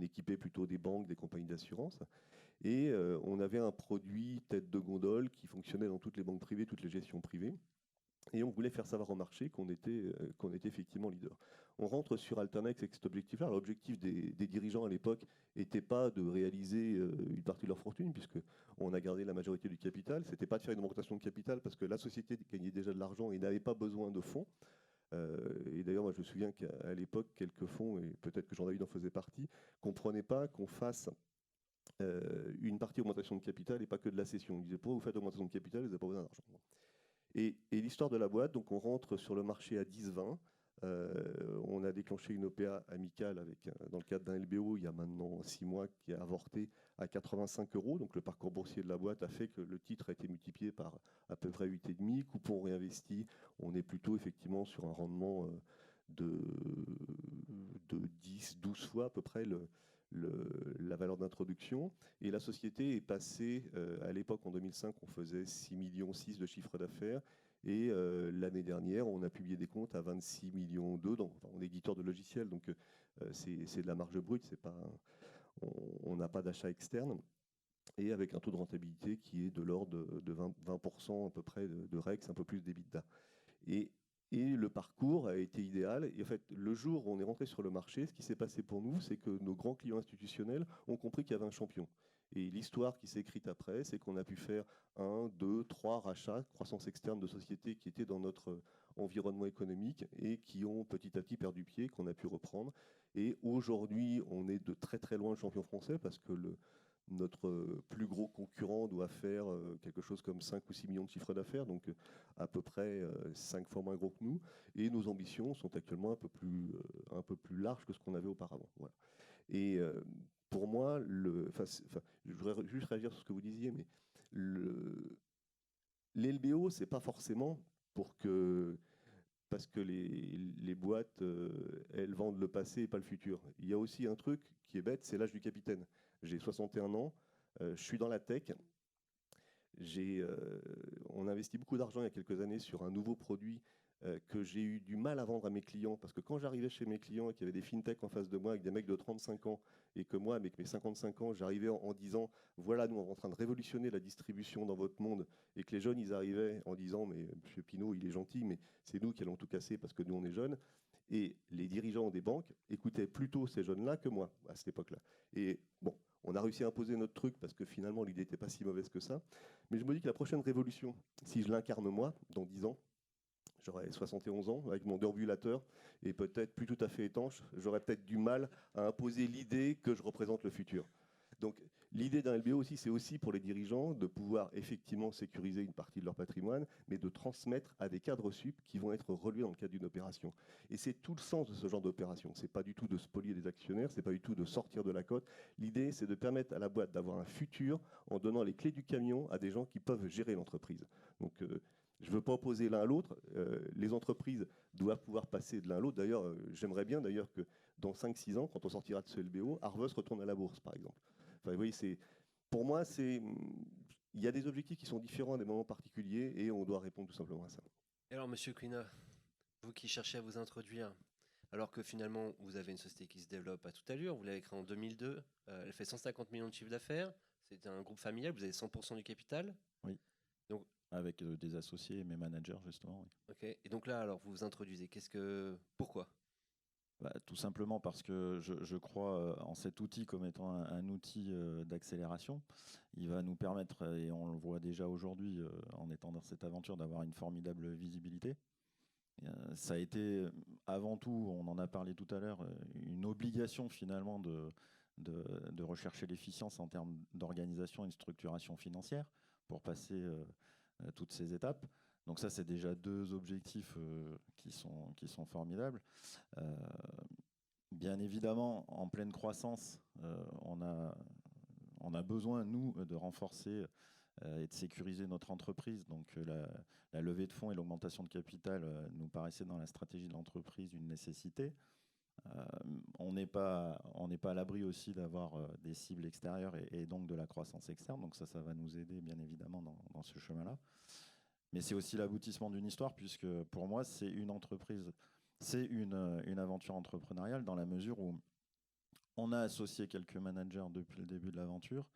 équipait plutôt des banques, des compagnies d'assurance. Et on avait un produit tête de gondole qui fonctionnait dans toutes les banques privées, toutes les gestions privées. Et on voulait faire savoir au marché qu'on était effectivement leader. On rentre sur Alternext avec cet objectif-là. L'objectif des dirigeants à l'époque n'était pas de réaliser une partie de leur fortune, puisqu'on a gardé la majorité du capital. Ce n'était pas de faire une augmentation de capital, parce que la société gagnait déjà de l'argent et n'avait pas besoin de fonds. Et d'ailleurs, moi, je me souviens qu'à l'époque, quelques fonds, et peut-être que Jean-David en faisait partie, ne comprenaient pas qu'on fasse une partie augmentation de capital et pas que de la cession. Ils disaient pourquoi vous faites augmentation de capital, vous n'avez pas besoin d'argent. Et l'histoire de la boîte, donc on rentre sur le marché à 10-20. On a déclenché une OPA amicale dans le cadre d'un LBO il y a maintenant 6 mois qui a avorté à 85 €. Donc le parcours boursier de la boîte a fait que le titre a été multiplié par à peu près 8,5. Coupon réinvesti, on est plutôt effectivement sur un rendement de 10-12 fois à peu près la valeur d'introduction. Et la société est passée, à l'époque en 2005, on faisait 6,6 millions de chiffre d'affaires. Et l'année dernière, on a publié des comptes à 26,2 millions. On est éditeur de logiciels, donc c'est de la marge brute, on n'a pas d'achat externe. Et avec un taux de rentabilité qui est de l'ordre de 20% à peu près de REX, un peu plus d'EBITDA. Et le parcours a été idéal. Et en fait, le jour où on est rentré sur le marché, ce qui s'est passé pour nous, c'est que nos grands clients institutionnels ont compris qu'il y avait un champion. Et l'histoire qui s'est écrite après, c'est qu'on a pu faire 1, 2, 3 rachats, croissance externe de sociétés qui étaient dans notre environnement économique et qui ont petit à petit perdu pied, qu'on a pu reprendre. Et aujourd'hui, on est de très très loin le champion français parce que notre plus gros concurrent doit faire quelque chose comme 5 ou 6 millions de chiffres d'affaires, donc à peu près 5 fois moins gros que nous. Et nos ambitions sont actuellement un peu plus larges que ce qu'on avait auparavant. Voilà. Et pour moi, je voudrais juste réagir sur ce que vous disiez, mais l'LBO, c'est pas forcément parce que les boîtes, elles vendent le passé et pas le futur. Il y a aussi un truc qui est bête, c'est l'âge du capitaine. J'ai 61 ans, je suis dans la tech. On a investi beaucoup d'argent il y a quelques années sur un nouveau produit que j'ai eu du mal à vendre à mes clients, parce que quand j'arrivais chez mes clients et qu'il y avait des fintechs en face de moi avec des mecs de 35 ans, et que moi, avec mes 55 ans, j'arrivais en disant « Voilà, nous, on est en train de révolutionner la distribution dans votre monde », et que les jeunes, ils arrivaient en disant « Mais M. Pinault, il est gentil, mais c'est nous qui allons tout casser parce que nous, on est jeunes ». Et les dirigeants des banques écoutaient plutôt ces jeunes-là que moi, à cette époque-là. Et bon, on a réussi à imposer notre truc parce que finalement, l'idée n'était pas si mauvaise que ça. Mais je me dis que la prochaine révolution, si je l'incarne moi, dans 10 ans, j'aurai 71 ans avec mon déambulateur et peut-être plus tout à fait étanche, j'aurais peut-être du mal à imposer l'idée que je représente le futur. Donc l'idée d'un LBO aussi, c'est aussi pour les dirigeants de pouvoir effectivement sécuriser une partie de leur patrimoine, mais de transmettre à des cadres sup qui vont être relevés dans le cadre d'une opération. Et c'est tout le sens de ce genre d'opération. C'est pas du tout de spolier des actionnaires, c'est pas du tout de sortir de la cote. L'idée, c'est de permettre à la boîte d'avoir un futur en donnant les clés du camion à des gens qui peuvent gérer l'entreprise. Donc je ne veux pas opposer l'un à l'autre. Les entreprises doivent pouvoir passer de l'un à l'autre. D'ailleurs, j'aimerais bien d'ailleurs que dans 5-6 ans, quand on sortira de ce LBO, Arvos retourne à la bourse, par exemple. Enfin, vous voyez, pour moi, il y a des objectifs qui sont différents à des moments particuliers et on doit répondre tout simplement à ça. Et alors, Monsieur Quina, vous qui cherchez à vous introduire, alors que finalement, vous avez une société qui se développe à toute allure, vous l'avez créée en 2002, elle fait 150 millions de chiffre d'affaires, c'est un groupe familial, vous avez 100% du capital. Oui. Donc, avec des associés et mes managers, justement. Oui. Ok. Et donc là, alors, vous vous introduisez. Pourquoi ? Tout simplement parce que je crois en cet outil comme étant un outil d'accélération. Il va nous permettre, et on le voit déjà aujourd'hui en étant dans cette aventure, d'avoir une formidable visibilité. Ça a été avant tout, on en a parlé tout à l'heure, une obligation finalement de rechercher l'efficience en termes d'organisation et de structuration financière pour passer toutes ces étapes. Donc ça, c'est déjà 2 objectifs qui sont formidables. Bien évidemment, en pleine croissance, on a besoin, nous, de renforcer et de sécuriser notre entreprise. Donc la levée de fonds et l'augmentation de capital nous paraissaient dans la stratégie de l'entreprise une nécessité. On n'est pas à l'abri aussi d'avoir des cibles extérieures et donc de la croissance externe. Donc ça va nous aider bien évidemment dans ce chemin-là. Mais c'est aussi l'aboutissement d'une histoire, puisque pour moi, c'est une entreprise, c'est une aventure entrepreneuriale dans la mesure où on a associé quelques managers depuis le début de l'aventure,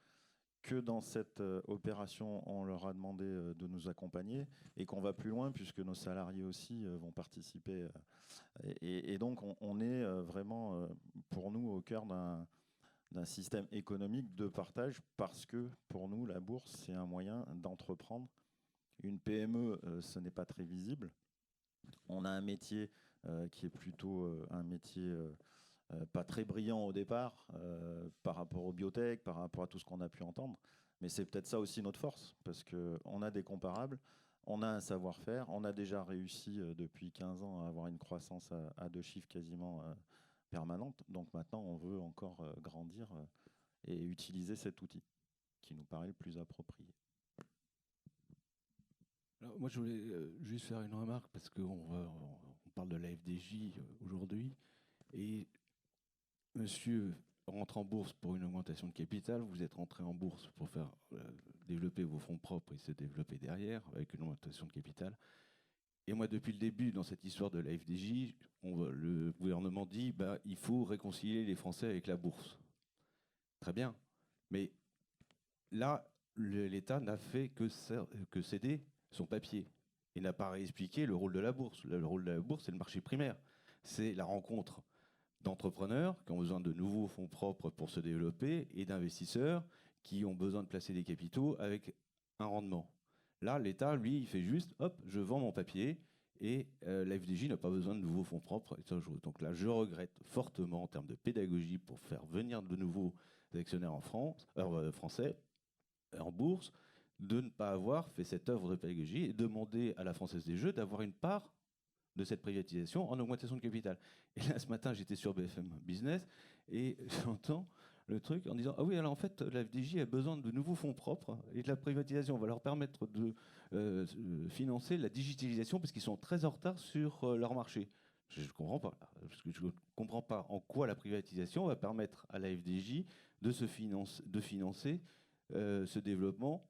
que dans cette opération, on leur a demandé de nous accompagner et qu'on va plus loin, puisque nos salariés aussi vont participer. Et donc, on est vraiment, pour nous, au cœur d'un système économique de partage, parce que pour nous, la bourse, c'est un moyen d'entreprendre. Une PME, ce n'est pas très visible. On a un métier qui est plutôt un métier pas très brillant au départ par rapport aux biotech, par rapport à tout ce qu'on a pu entendre. Mais c'est peut-être ça aussi notre force, parce qu'on a des comparables, on a un savoir-faire, on a déjà réussi depuis 15 ans à avoir une croissance à 2 chiffres quasiment permanente. Donc maintenant, on veut encore grandir et utiliser cet outil qui nous paraît le plus approprié. Alors, moi, je voulais juste faire une remarque parce qu'on parle de la FDJ aujourd'hui et monsieur rentre en bourse pour une augmentation de capital, vous êtes rentré en bourse pour faire développer vos fonds propres et se développer derrière avec une augmentation de capital. Et moi, depuis le début, dans cette histoire de la FDJ, le gouvernement dit il faut réconcilier les Français avec la bourse. Très bien. Mais là, l'État n'a fait que céder son papier et n'a pas réexpliqué le rôle de la bourse. Le rôle de la bourse, c'est le marché primaire. C'est la rencontre d'entrepreneurs qui ont besoin de nouveaux fonds propres pour se développer et d'investisseurs qui ont besoin de placer des capitaux avec un rendement. Là, l'État, lui, il fait juste, hop, je vends mon papier et la FDJ n'a pas besoin de nouveaux fonds propres. Donc là, je regrette fortement en termes de pédagogie pour faire venir de nouveaux actionnaires en français en bourse, de ne pas avoir fait cette œuvre de pédagogie et demander à la Française des Jeux d'avoir une part de cette privatisation en augmentation de capital. Et là, ce matin, j'étais sur BFM Business et j'entends le truc en disant « Ah oui, alors en fait, la FDJ a besoin de nouveaux fonds propres et de la privatisation va leur permettre de financer la digitalisation parce qu'ils sont très en retard sur leur marché. » Je ne comprends pas. Parce que je ne comprends pas en quoi la privatisation va permettre à la FDJ de financer ce développement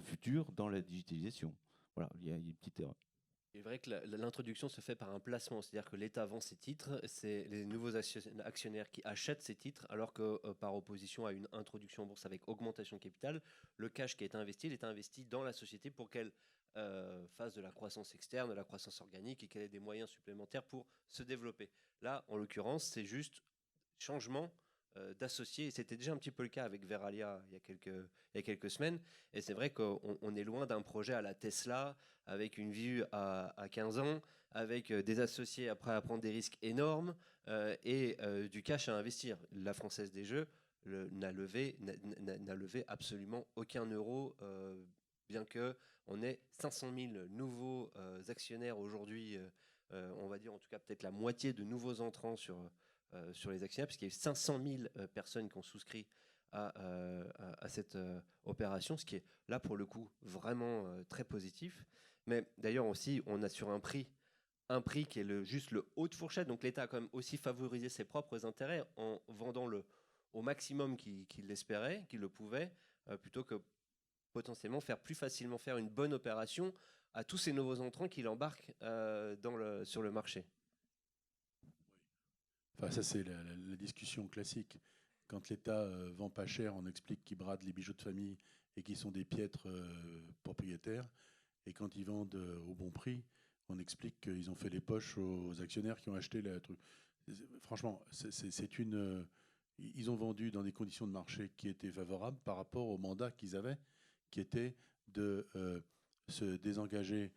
futur dans la digitalisation. Voilà, il y a une petite erreur. C'est vrai que l'introduction se fait par un placement, c'est-à-dire que l'État vend ses titres, c'est les nouveaux actionnaires qui achètent ces titres, alors que par opposition à une introduction en bourse avec augmentation de capital, le cash qui est investi, il est investi dans la société pour qu'elle fasse de la croissance externe, de la croissance organique et qu'elle ait des moyens supplémentaires pour se développer. Là, en l'occurrence, c'est juste changement d'associer, et c'était déjà un petit peu le cas avec Veralia il y a quelques semaines, et c'est vrai qu'on est loin d'un projet à la Tesla, avec une vue à 15 ans, avec des associés après à prendre des risques énormes, et du cash à investir. La Française des Jeux n'a levé absolument aucun euro, bien qu'on ait 500 000 nouveaux actionnaires aujourd'hui, on va dire en tout cas peut-être la moitié de nouveaux entrants sur les actionnaires, puisqu'il y a eu 500 000 personnes qui ont souscrit à cette opération, ce qui est là pour le coup vraiment très positif. Mais d'ailleurs aussi, on a sur un prix qui est juste le haut de fourchette, donc l'État a quand même aussi favorisé ses propres intérêts en vendant au maximum qu'il l'espérait, qu'il le pouvait, plutôt que potentiellement plus facilement faire une bonne opération à tous ces nouveaux entrants qu'il embarque sur le marché. Enfin, ça, c'est la discussion classique. Quand l'État vend pas cher, on explique qu'ils bradent les bijoux de famille et qu'ils sont des piètres propriétaires. Et quand ils vendent au bon prix, on explique qu'ils ont fait les poches aux actionnaires qui ont acheté le truc. Franchement, ils ont vendu dans des conditions de marché qui étaient favorables par rapport au mandat qu'ils avaient, qui était de se désengager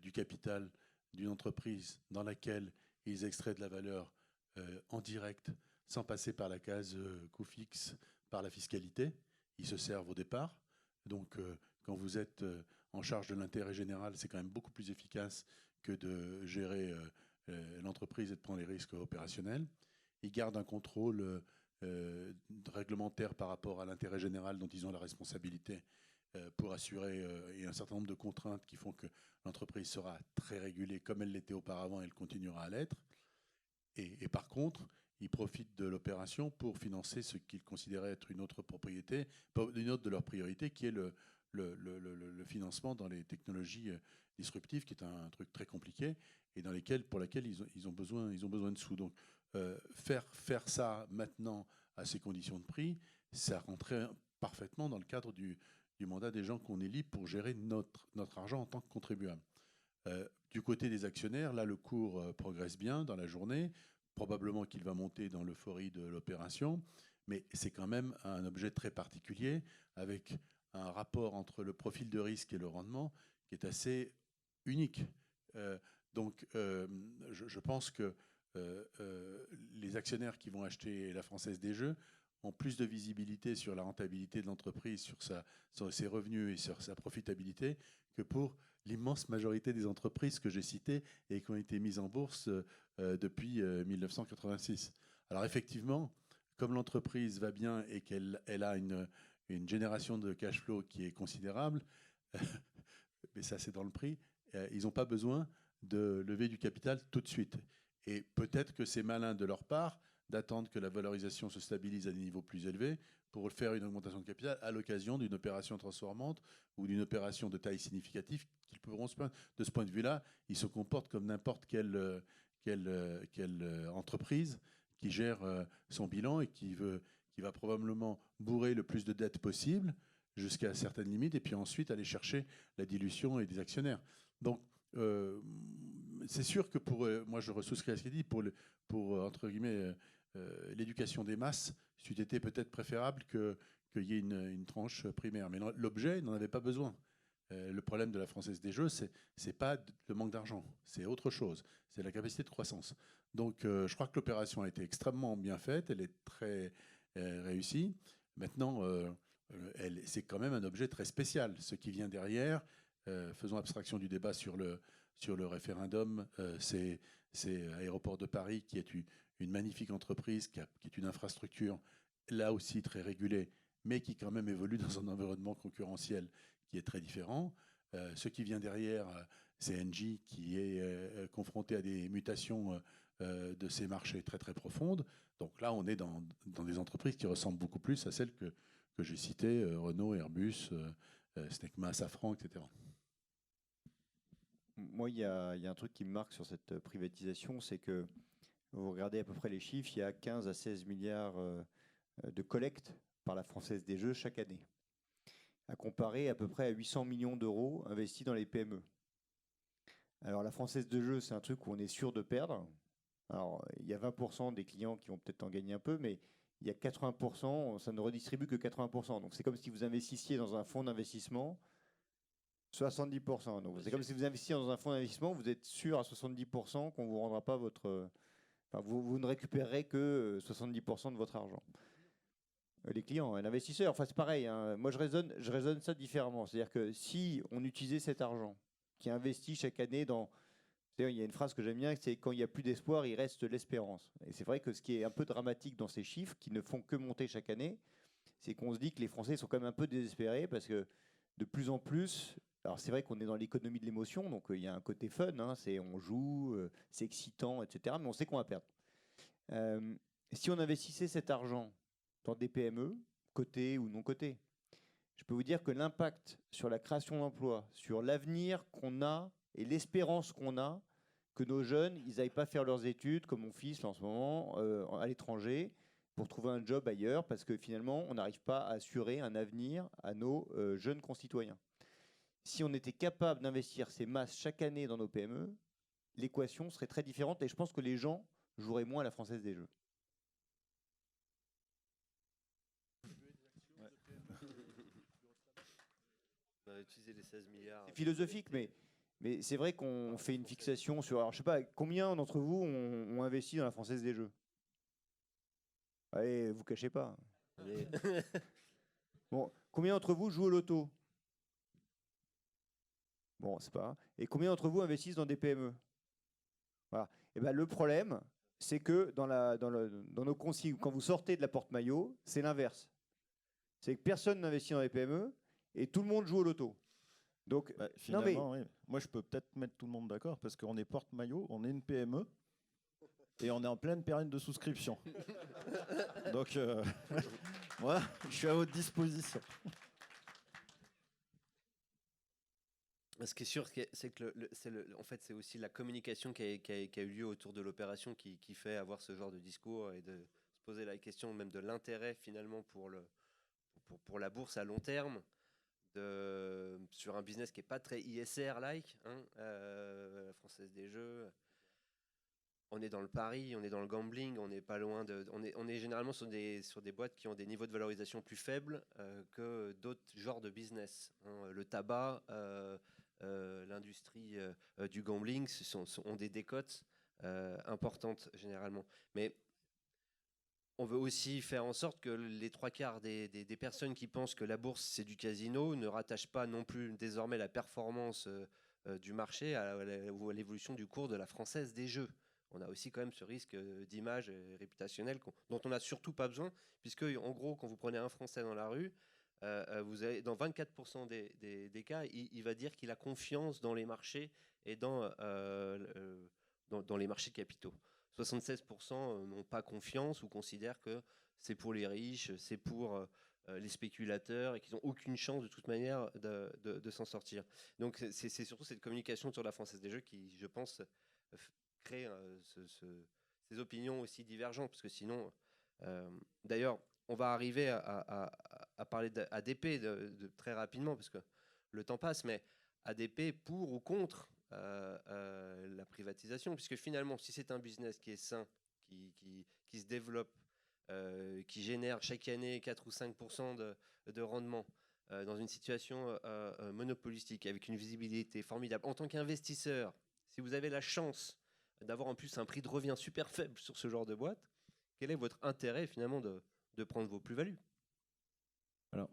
du capital d'une entreprise dans laquelle ils extraient de la valeur en direct, sans passer par la case coût fixe, par la fiscalité. Ils se servent au départ. Donc, quand vous êtes en charge de l'intérêt général, c'est quand même beaucoup plus efficace que de gérer l'entreprise et de prendre les risques opérationnels. Ils gardent un contrôle réglementaire par rapport à l'intérêt général dont ils ont la responsabilité pour assurer et un certain nombre de contraintes qui font que l'entreprise sera très régulée comme elle l'était auparavant et elle continuera à l'être. Et par contre, ils profitent de l'opération pour financer ce qu'ils considéraient être une autre propriété, une autre de leurs priorités, qui est le financement dans les technologies disruptives, qui est un truc très compliqué et pour laquelle ils ont besoin de sous. Donc, faire ça maintenant à ces conditions de prix, ça rentrait parfaitement dans le cadre du mandat des gens qu'on élit pour gérer notre argent en tant que contribuable. Du côté des actionnaires, là, le cours progresse bien dans la journée. Probablement qu'il va monter dans l'euphorie de l'opération, mais c'est quand même un objet très particulier, avec un rapport entre le profil de risque et le rendement qui est assez unique. Donc, je pense que les actionnaires qui vont acheter la Française des Jeux ont plus de visibilité sur la rentabilité de l'entreprise, sur ses revenus et sur sa profitabilité que pour l'immense majorité des entreprises que j'ai citées et qui ont été mises en bourse depuis 1986. Alors effectivement, comme l'entreprise va bien et qu'elle a une génération de cash flow qui est considérable, mais ça c'est dans le prix, ils n'ont pas besoin de lever du capital tout de suite. Et peut-être que c'est malin de leur part d'attendre que la valorisation se stabilise à des niveaux plus élevés pour faire une augmentation de capital à l'occasion d'une opération transformante ou d'une opération de taille significative qu'ils pourront se plaindre. De ce point de vue-là, ils se comportent comme n'importe quelle entreprise qui gère son bilan et qui va probablement bourrer le plus de dettes possible jusqu'à certaines limites et puis ensuite aller chercher la dilution et des actionnaires. Donc, c'est sûr que moi je souscris à ce qu'il dit, pour entre guillemets, l'éducation des masses, c'eût été peut-être préférable qu'il y ait une tranche primaire. Mais l'objet n'en avait pas besoin. Le problème de la Française des Jeux, c'est pas le manque d'argent, c'est autre chose, c'est la capacité de croissance. Donc je crois que l'opération a été extrêmement bien faite, elle est très réussie. Maintenant, c'est quand même un objet très spécial. Ce qui vient derrière, faisons abstraction du débat sur le référendum, c'est Aéroports de Paris qui est une magnifique entreprise, qui est une infrastructure là aussi très régulée, mais qui quand même évolue dans un environnement concurrentiel qui est très différent. Ce qui vient derrière, c'est Engie qui est confronté à des mutations de ces marchés très très profondes. Donc là, on est dans des entreprises qui ressemblent beaucoup plus à celles que j'ai citées, Renault, Airbus, Snecma, Safran, etc. Moi, il y a un truc qui me marque sur cette privatisation, c'est que vous regardez à peu près les chiffres, il y a 15 à 16 milliards de collecte par la Française des Jeux chaque année, à comparer à peu près à 800 millions d'euros investis dans les PME. Alors la Française des Jeux, c'est un truc où on est sûr de perdre. Alors il y a 20% des clients qui vont peut-être en gagner un peu, mais il y a 80%, ça ne redistribue que 80%. Donc c'est comme si vous investissiez dans un fonds d'investissement 70%. Donc c'est comme si vous investissiez dans un fonds d'investissement, vous êtes sûr à 70% qu'on ne vous rendra pas votre... Enfin, vous ne récupérerez que 70% de votre argent. Les clients, l'investisseur, enfin c'est pareil. Hein. Moi je raisonne ça différemment. C'est-à-dire que si on utilisait cet argent qui est investi chaque année dans... Il y a une phrase que j'aime bien, c'est quand il n'y a plus d'espoir, il reste l'espérance. Et c'est vrai que ce qui est un peu dramatique dans ces chiffres, qui ne font que monter chaque année, c'est qu'on se dit que les Français sont quand même un peu désespérés parce que de plus en plus... Alors c'est vrai qu'on est dans l'économie de l'émotion, donc il y a un côté fun, hein, on joue, c'est excitant, etc. Mais on sait qu'on va perdre. Si on investissait cet argent dans des PME, cotées ou non cotées, je peux vous dire que l'impact sur la création d'emplois, sur l'avenir qu'on a et l'espérance qu'on a, que nos jeunes, ils n'aillent pas faire leurs études, comme mon fils là, en ce moment, à l'étranger, pour trouver un job ailleurs, parce que finalement, on n'arrive pas à assurer un avenir à nos jeunes concitoyens. Si on était capable d'investir ces masses chaque année dans nos PME, l'équation serait très différente et je pense que les gens joueraient moins à la Française des Jeux. On a utilisé les 16 milliards. C'est philosophique, mais c'est vrai qu'on fait une fixation sur... Alors je sais pas, combien d'entre vous ont investi dans la Française des Jeux? Allez, vous cachez pas. Bon, combien d'entre vous jouent au loto? Bon, c'est pas. Et combien d'entre vous investissent dans des PME? Voilà. Et ben, le problème, c'est que dans nos consignes, quand vous sortez de la porte-maillot, c'est l'inverse. C'est que personne n'investit dans les PME et tout le monde joue au loto. Donc, finalement, oui. Moi, je peux peut-être mettre tout le monde d'accord parce qu'on est porte-maillot, on est une PME et on est en pleine période de souscription. Donc, moi, je suis à votre disposition. Ce qui est sûr, c'est que en fait, c'est aussi la communication qui a eu lieu autour de l'opération qui fait avoir ce genre de discours et de se poser la question même de l'intérêt finalement pour la bourse à long terme sur un business qui n'est pas très ISR-like, hein, la Française des Jeux. On est dans le pari, on est dans le gambling, on n'est pas loin on est généralement sur des boîtes qui ont des niveaux de valorisation plus faibles que d'autres genres de business. Hein. Le tabac, l'industrie du gambling ont des décotes importante généralement. Mais on veut aussi faire en sorte que les 3/4 des personnes qui pensent que la bourse c'est du casino ne rattachent pas non plus désormais la performance du marché ou à l'évolution du cours de la Française des Jeux. On a aussi quand même ce risque d'image réputationnelle dont on n'a surtout pas besoin, puisque en gros, quand vous prenez un Français dans la rue, vous avez, dans 24% des cas, il va dire qu'il a confiance dans les marchés et dans les marchés de capitaux. 76% n'ont pas confiance ou considèrent que c'est pour les riches, c'est pour les spéculateurs et qu'ils n'ont aucune chance de toute manière de s'en sortir. Donc c'est surtout cette communication sur la Française des Jeux qui, je pense, crée ces opinions aussi divergentes, parce que sinon, d'ailleurs, on va arriver à parler d'ADP très rapidement, parce que le temps passe, mais ADP pour ou contre la privatisation, puisque finalement, si c'est un business qui est sain, qui se développe, qui génère chaque année 4 ou 5% de rendement, dans une situation monopolistique, avec une visibilité formidable, en tant qu'investisseur, si vous avez la chance d'avoir en plus un prix de revient super faible sur ce genre de boîte, quel est votre intérêt finalement de prendre vos plus-values? Alors,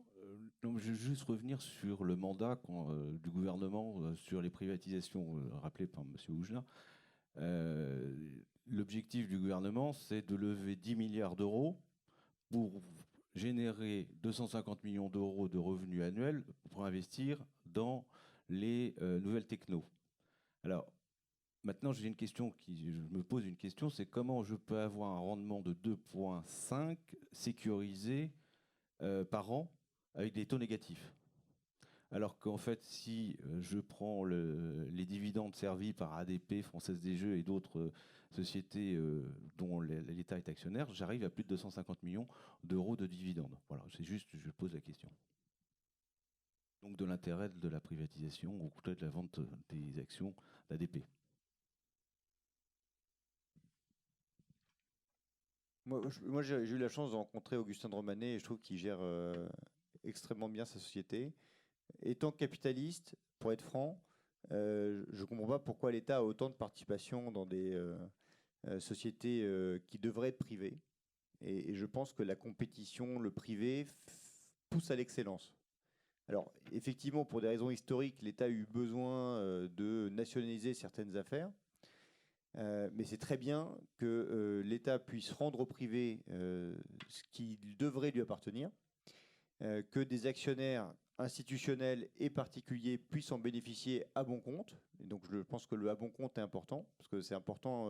donc, je vais juste revenir sur le mandat du gouvernement sur les privatisations rappelées par M. Hougelin. L'objectif du gouvernement, c'est de lever 10 milliards d'euros pour générer 250 millions d'euros de revenus annuels pour investir dans les nouvelles technos. Alors, maintenant, j'ai une question je me pose une question, c'est comment je peux avoir un rendement de 2,5 sécurisé par an avec des taux négatifs. Alors qu'en fait, si je prends les dividendes servis par ADP, Française des Jeux et d'autres sociétés dont l'État est actionnaire, j'arrive à plus de 250 millions d'euros de dividendes. Voilà, c'est juste, je pose la question. Donc de l'intérêt de la privatisation ou peut-être de la vente des actions d'ADP. Moi j'ai eu la chance de rencontrer Augustin de Romanet et je trouve qu'il gère extrêmement bien sa société. Étant capitaliste, pour être franc, je ne comprends pas pourquoi l'État a autant de participation dans des sociétés qui devraient être privées. Et je pense que la compétition, le privé, pousse à l'excellence. Alors, effectivement, pour des raisons historiques, l'État a eu besoin de nationaliser certaines affaires. Mais c'est très bien que l'État puisse rendre au privé ce qui devrait lui appartenir, que des actionnaires institutionnels et particuliers puissent en bénéficier à bon compte. Et donc je pense que le à bon compte est important, parce que c'est important,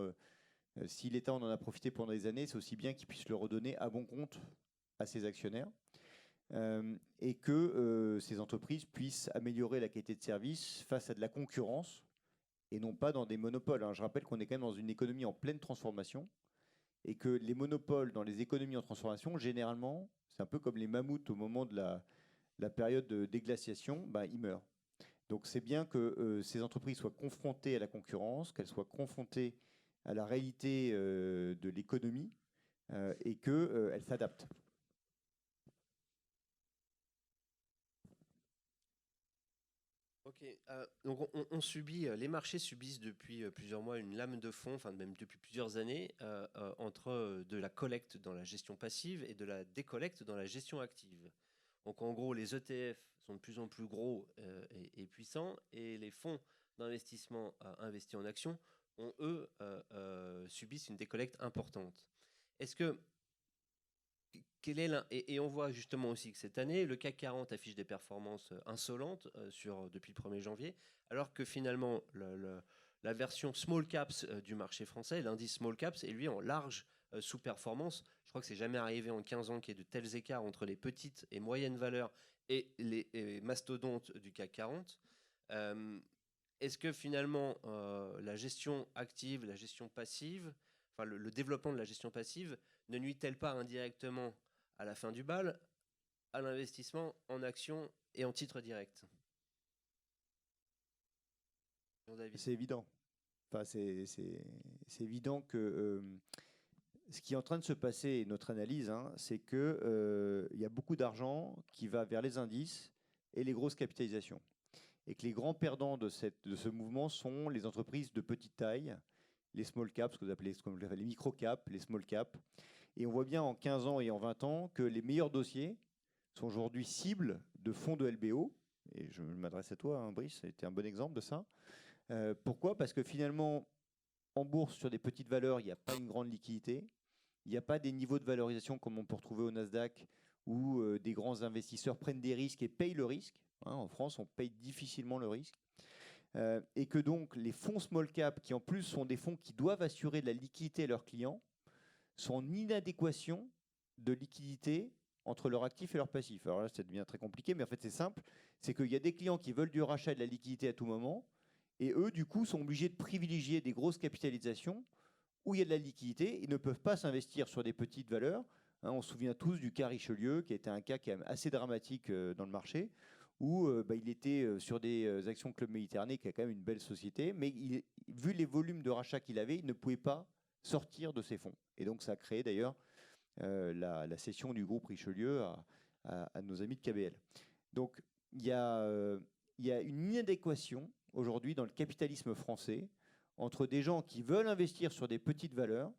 si l'État en a profité pendant des années, c'est aussi bien qu'il puisse le redonner à bon compte à ses actionnaires, et que ces entreprises puissent améliorer la qualité de service face à de la concurrence, et non pas dans des monopoles. Je rappelle qu'on est quand même dans une économie en pleine transformation, et que les monopoles dans les économies en transformation, généralement, c'est un peu comme les mammouths au moment de la période de déglaciation, ils meurent. Donc c'est bien que ces entreprises soient confrontées à la concurrence, qu'elles soient confrontées à la réalité de l'économie et qu'elles s'adaptent. Ok, donc les marchés subissent depuis plusieurs mois une lame de fond, enfin même depuis plusieurs années, entre de la collecte dans la gestion passive et de la décollecte dans la gestion active. Donc en gros, les ETF sont de plus en plus gros et puissants, et les fonds d'investissement investis en actions, eux, subissent une décollecte importante. Est-ce que et on voit justement aussi que cette année, le CAC 40 affiche des performances insolentes depuis le 1er janvier, alors que finalement, la version small caps du marché français, l'indice small caps, est lui en large sous-performance. Je crois que c'est jamais arrivé en 15 ans qu'il y ait de tels écarts entre les petites et moyennes valeurs et les mastodontes du CAC 40. Est-ce que finalement, la gestion active, la gestion passive, enfin le développement de la gestion passive, ne nuit-elle pas indirectement à la fin du bal à l'investissement en actions et en titres directs? C'est évident. Enfin, c'est évident que ce qui est en train de se passer, notre analyse, c'est qu'il y a beaucoup d'argent qui va vers les indices et les grosses capitalisations. Et que les grands perdants de ce mouvement sont les entreprises de petite taille, les small caps, ce que vous appelez les micro caps, les small caps. Et on voit bien en 15 ans et en 20 ans que les meilleurs dossiers sont aujourd'hui cibles de fonds de LBO. Et je m'adresse à toi, hein, Brice, ça a été un bon exemple de ça. Pourquoi ? Parce que finalement, en bourse, sur des petites valeurs, il n'y a pas une grande liquidité. Il n'y a pas des niveaux de valorisation comme on peut retrouver au Nasdaq, où des grands investisseurs prennent des risques et payent le risque. Hein, en France, on paye difficilement le risque. Et que donc les fonds small cap, qui en plus sont des fonds qui doivent assurer de la liquidité à leurs clients, sont en inadéquation de liquidité entre leurs actifs et leurs passifs. Alors là, ça devient très compliqué, mais en fait, c'est simple. C'est qu'il y a des clients qui veulent du rachat et de la liquidité à tout moment, et eux, du coup, sont obligés de privilégier des grosses capitalisations où il y a de la liquidité. Ils ne peuvent pas s'investir sur des petites valeurs. Hein, on se souvient tous du cas Richelieu, qui était un cas quand même assez dramatique dans le marché, où il était sur des actions Club Méditerranée, qui a quand même une belle société, mais vu les volumes de rachat qu'il avait, il ne pouvait pas sortir de ses fonds. Et donc ça a créé d'ailleurs la cession du groupe Richelieu à nos amis de KBL. Donc il y a une inadéquation aujourd'hui dans le capitalisme français entre des gens qui veulent investir sur des petites valeurs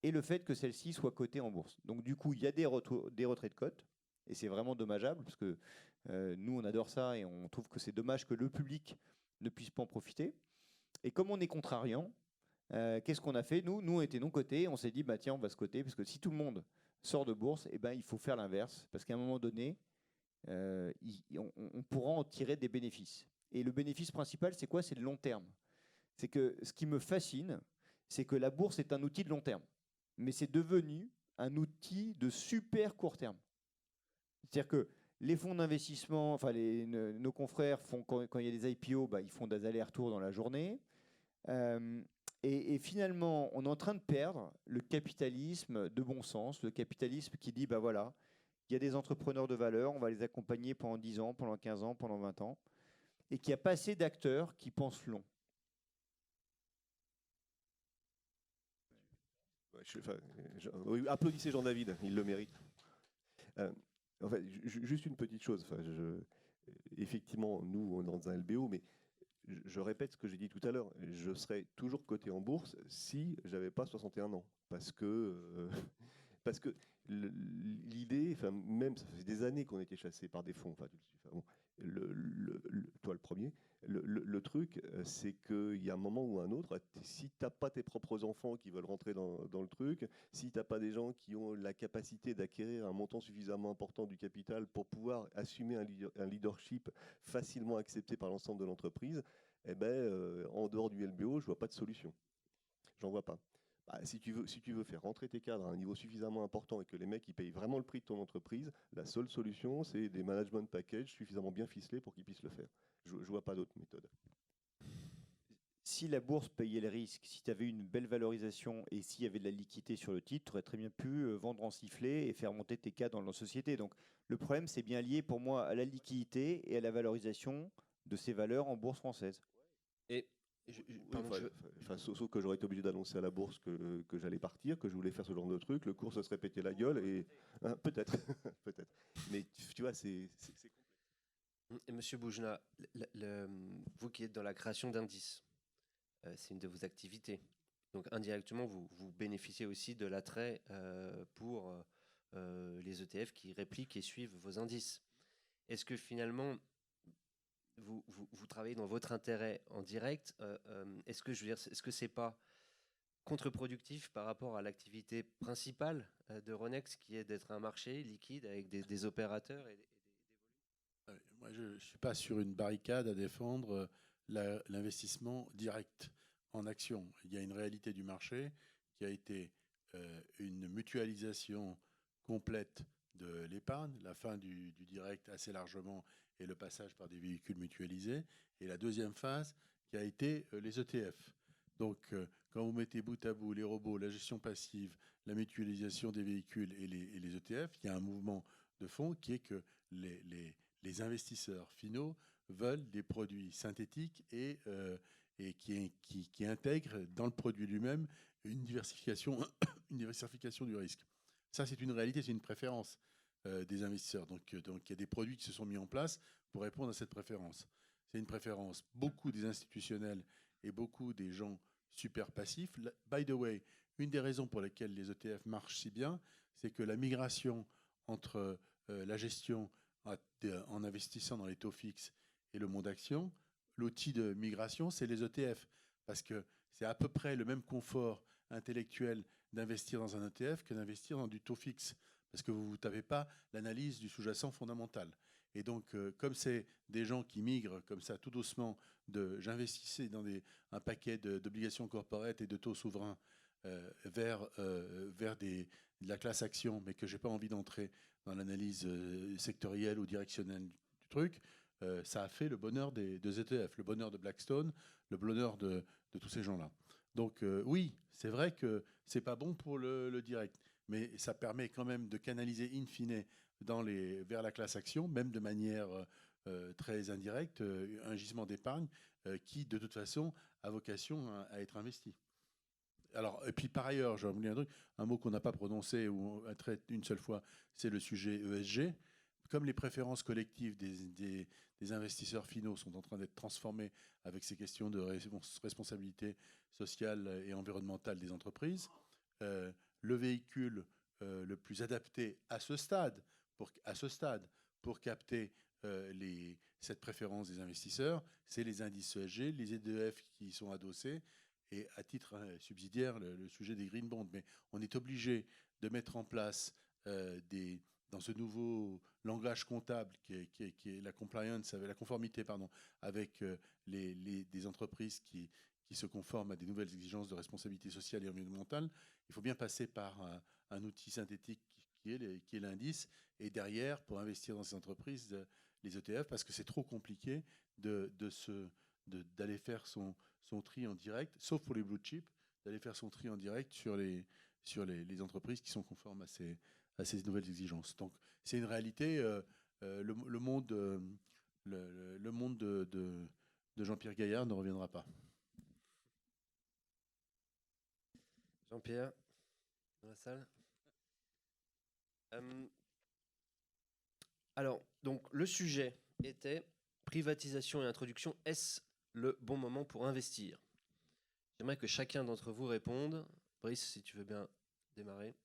et le fait que celles-ci soient cotées en bourse. Donc du coup, il y a des retraits de cotes, et c'est vraiment dommageable, parce que nous, on adore ça, et on trouve que c'est dommage que le public ne puisse pas en profiter. Et comme on est contrariant, qu'est-ce qu'on a fait ? Nous, on était non cotés, on s'est dit, bah, tiens, on va se coter, parce que si tout le monde sort de bourse, eh ben, il faut faire l'inverse, parce qu'à un moment donné, on pourra en tirer des bénéfices. Et le bénéfice principal, c'est quoi ? C'est le long terme. C'est que ce qui me fascine, c'est que la bourse est un outil de long terme, mais c'est devenu un outil de super court terme. C'est-à-dire que les fonds d'investissement, enfin nos confrères font quand il y a des IPO, ils font des allers-retours dans la journée. Et finalement, on est en train de perdre le capitalisme de bon sens, le capitalisme qui dit, voilà, il y a des entrepreneurs de valeur, on va les accompagner pendant 10 ans, pendant 15 ans, pendant 20 ans, et qu'il n'y a pas assez d'acteurs qui pensent long. Oui, applaudissez Jean-David, il le mérite. En fait, juste une petite chose. Effectivement, nous, on est dans un LBO, mais je répète ce que j'ai dit tout à l'heure. Je serais toujours coté en bourse si j'avais pas 61 ans. Parce que l'idée, même ça fait des années qu'on était chassé par des fonds. Toi le premier. Le truc, c'est qu'il y a un moment ou un autre, si tu n'as pas tes propres enfants qui veulent rentrer dans le truc, si tu n'as pas des gens qui ont la capacité d'acquérir un montant suffisamment important du capital pour pouvoir assumer un leadership facilement accepté par l'ensemble de l'entreprise, en dehors du LBO, je ne vois pas de solution. J'en vois pas. Si tu veux faire rentrer tes cadres à un niveau suffisamment important et que les mecs ils payent vraiment le prix de ton entreprise, la seule solution, c'est des management packages suffisamment bien ficelés pour qu'ils puissent le faire. Je ne vois pas d'autre méthode. Si la bourse payait le risque, si tu avais une belle valorisation et s'il y avait de la liquidité sur le titre, tu aurais très bien pu vendre en sifflet et faire monter tes cadres dans la société. Donc le problème, c'est bien lié pour moi à la liquidité et à la valorisation de ces valeurs en bourse française. Et sauf que j'aurais été obligé d'annoncer à la bourse que j'allais partir, que je voulais faire ce genre de truc, le cours se serait pété la gueule, et peut-être. Peut-être. Mais tu vois, c'est complexe. Monsieur Boujna, vous qui êtes dans la création d'indices, c'est une de vos activités. Donc indirectement, vous bénéficiez aussi de l'attrait pour les ETF qui répliquent et suivent vos indices. Est-ce que finalement, vous travaillez dans votre intérêt en direct, est-ce que c'est pas contre-productif par rapport à l'activité principale d'Euronext, qui est d'être un marché liquide avec des opérateurs et des volumes ? Moi, je ne suis pas sur une barricade à défendre l'investissement direct en action. Il y a une réalité du marché qui a été une mutualisation complète de l'épargne, la fin du direct assez largement et le passage par des véhicules mutualisés. Et la deuxième phase qui a été les ETF. Donc, quand vous mettez bout à bout les robots, la gestion passive, la mutualisation des véhicules et les ETF, il y a un mouvement de fond qui est que les investisseurs finaux veulent des produits synthétiques et qui intègrent dans le produit lui-même une diversification du risque. Ça, c'est une réalité, c'est une préférence des investisseurs. Donc, il y a des produits qui se sont mis en place pour répondre à cette préférence. C'est une préférence. Beaucoup des institutionnels et beaucoup des gens super passif. By the way, une des raisons pour lesquelles les ETF marchent si bien, c'est que la migration entre la gestion en investissant dans les taux fixes et le monde action, l'outil de migration, c'est les ETF. Parce que c'est à peu près le même confort intellectuel d'investir dans un ETF que d'investir dans du taux fixe. Parce que vous ne tapez pas l'analyse du sous-jacent fondamental. Et donc, comme c'est des gens qui migrent comme ça tout doucement, j'investissais dans un paquet d'obligations corporate et de taux souverains vers de la classe action, mais que je n'ai pas envie d'entrer dans l'analyse sectorielle ou directionnelle du truc, ça a fait le bonheur des ETF, le bonheur de Blackstone, le bonheur de tous ces gens-là. Donc oui, c'est vrai que ce n'est pas bon pour le direct, mais ça permet quand même de canaliser in fine vers la classe action, même de manière très indirecte, un gisement d'épargne qui, de toute façon, a vocation à être investi. Alors, et puis par ailleurs, j'ai oublié un mot qu'on n'a pas prononcé ou traité une seule fois, c'est le sujet ESG. Comme les préférences collectives des investisseurs finaux sont en train d'être transformées avec ces questions de responsabilité sociale et environnementale des entreprises, le véhicule le plus adapté à ce stade pour capter cette préférence des investisseurs, c'est les indices ESG, les ETF qui y sont adossés, et à titre subsidiaire, le sujet des green bonds. Mais on est obligé de mettre en place dans ce nouveau langage comptable qui est la compliance, la conformité, avec des entreprises qui se conforment à des nouvelles exigences de responsabilité sociale et environnementale. Il faut bien passer par un outil synthétique qui est l'indice, et derrière, pour investir dans ces entreprises, les ETF, parce que c'est trop compliqué d'aller faire son tri en direct, sauf pour les blue chips, d'aller faire son tri en direct sur les entreprises qui sont conformes à ces nouvelles exigences. Donc c'est une réalité. Le monde de Jean-Pierre Gaillard ne reviendra pas. Jean-Pierre, dans la salle. Alors, donc le sujet était privatisation et introduction. Est-ce le bon moment pour investir? J'aimerais que chacun d'entre vous réponde. Brice, si tu veux bien démarrer.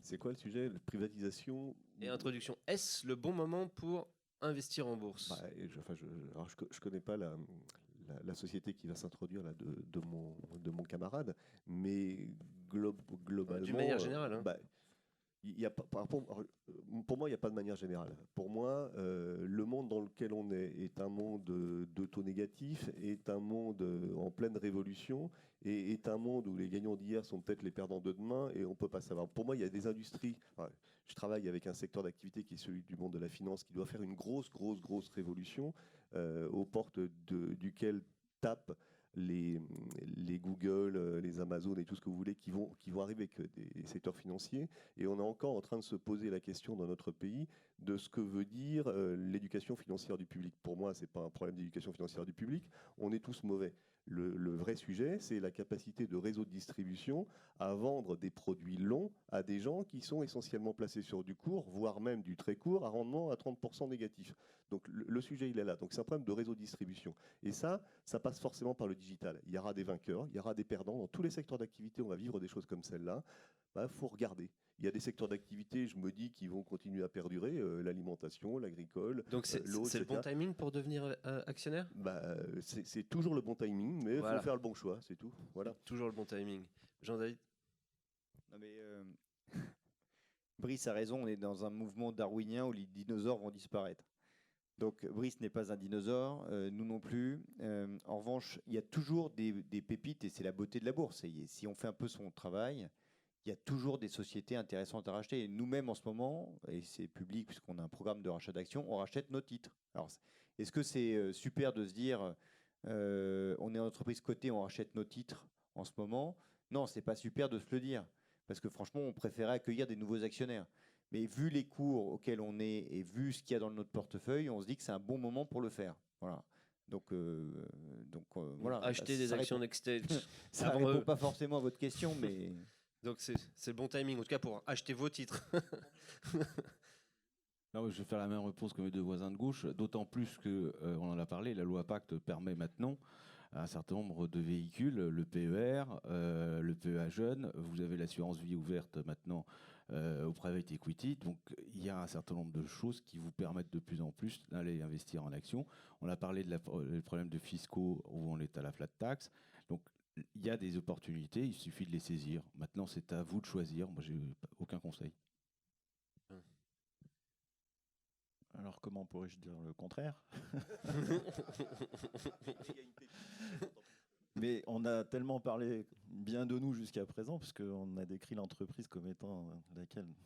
C'est quoi le sujet? La privatisation et introduction. Est-ce le bon moment pour investir en bourse? Je connais pas la société qui va s'introduire là de mon camarade, mais globalement. D'une manière générale. Hein. Y a pas, pour moi, il n'y a pas de manière générale. Pour moi, le monde dans lequel on est un monde de taux négatifs, est un monde en pleine révolution, et est un monde où les gagnants d'hier sont peut-être les perdants de demain, et on ne peut pas savoir. Pour moi, il y a des industries. Je travaille avec un secteur d'activité qui est celui du monde de la finance, qui doit faire une grosse révolution, aux portes duquel tapent les Google, les Amazon et tout ce que vous voulez qui vont arriver avec des secteurs financiers. Et on est encore en train de se poser la question dans notre pays de ce que veut dire l'éducation financière du public. Pour moi, ce n'est pas un problème d'éducation financière du public. On est tous mauvais. Le vrai sujet, c'est la capacité de réseau de distribution à vendre des produits longs à des gens qui sont essentiellement placés sur du court, voire même du très court, à rendement à 30% négatif. Donc le sujet, il est là. Donc c'est un problème de réseau de distribution. Et ça passe forcément par le digital. Il y aura des vainqueurs, il y aura des perdants. Dans tous les secteurs d'activité, on va vivre des choses comme celle-là. Faut regarder. Il y a des secteurs d'activité, je me dis, qui vont continuer à perdurer, l'alimentation, l'agricole. Donc c'est le bon timing pour devenir actionnaire? C'est toujours le bon timing, mais il faut faire le bon choix, c'est tout. Voilà. Toujours le bon timing. Jean-David? Non mais Brice a raison, on est dans un mouvement darwinien où les dinosaures vont disparaître. Donc Brice n'est pas un dinosaure, nous non plus. En revanche, il y a toujours des pépites, et c'est la beauté de la bourse. Et si on fait un peu son travail, il y a toujours des sociétés intéressantes à racheter. Et nous-mêmes, en ce moment, et c'est public puisqu'on a un programme de rachat d'actions, on rachète nos titres. Alors, est-ce que c'est super de se dire, on est une entreprise cotée, on rachète nos titres en ce moment? Non, c'est pas super de se le dire. Parce que franchement, on préférait accueillir des nouveaux actionnaires. Mais vu les cours auxquels on est et vu ce qu'il y a dans notre portefeuille, on se dit que c'est un bon moment pour le faire. Voilà. Donc voilà. Acheter des actions d'Extage. Ça ne répond pas forcément à votre question, mais... Donc c'est le bon timing, en tout cas pour acheter vos titres. Non, je vais faire la même réponse que mes deux voisins de gauche, d'autant plus qu'on en a parlé, la loi Pacte permet maintenant un certain nombre de véhicules, le PER, le PEA jeune, vous avez l'assurance vie ouverte maintenant au private equity. Donc il y a un certain nombre de choses qui vous permettent de plus en plus d'aller investir en actions. On a parlé des problèmes de fiscaux où on est à la flat tax. Donc il y a des opportunités, il suffit de les saisir. Maintenant, c'est à vous de choisir. Moi, j'ai aucun conseil. Alors, comment pourrais-je dire le contraire? Mais on a tellement parlé bien de nous jusqu'à présent, parce qu'on a décrit l'entreprise comme étant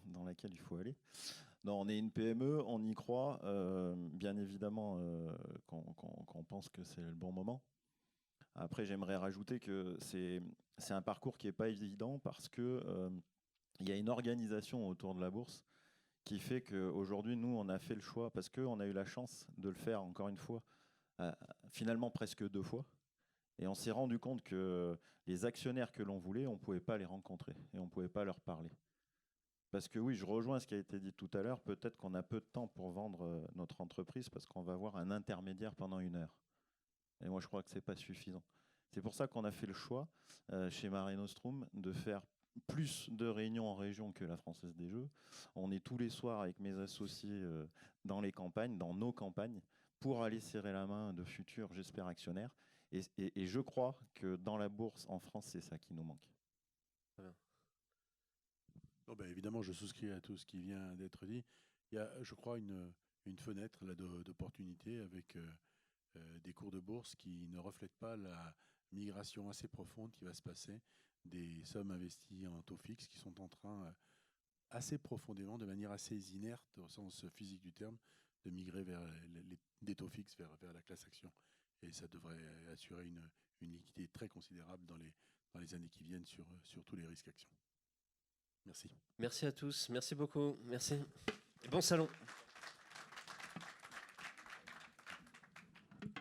dans laquelle il faut aller. Non, on est une PME, on y croit. Bien évidemment qu'on pense que c'est le bon moment. Après, j'aimerais rajouter que c'est un parcours qui n'est pas évident parce que il y a une organisation autour de la bourse qui fait qu'aujourd'hui, nous, on a fait le choix, parce qu'on a eu la chance de le faire, encore une fois, finalement presque 2 fois. Et on s'est rendu compte que les actionnaires que l'on voulait, on ne pouvait pas les rencontrer et on ne pouvait pas leur parler. Parce que oui, je rejoins ce qui a été dit tout à l'heure, peut-être qu'on a peu de temps pour vendre notre entreprise parce qu'on va avoir un intermédiaire pendant 1 heure. Et moi, je crois que ce n'est pas suffisant. C'est pour ça qu'on a fait le choix, chez Mare Nostrum, de faire plus de réunions en région que la Française des Jeux. On est tous les soirs avec mes associés dans les campagnes, dans nos campagnes, pour aller serrer la main de futurs, j'espère, actionnaires. Et je crois que dans la bourse en France, c'est ça qui nous manque. Non, ben évidemment, je souscris à tout ce qui vient d'être dit. Il y a, je crois, une fenêtre là, d'opportunité avec des cours de bourse qui ne reflètent pas la migration assez profonde qui va se passer des sommes investies en taux fixe qui sont en train assez profondément, de manière assez inerte au sens physique du terme, de migrer vers des taux fixes vers la classe action. Et ça devrait assurer une liquidité très considérable dans les années qui viennent sur tous les risques actions. Merci. Merci à tous. Merci beaucoup. Merci. Et bon salon.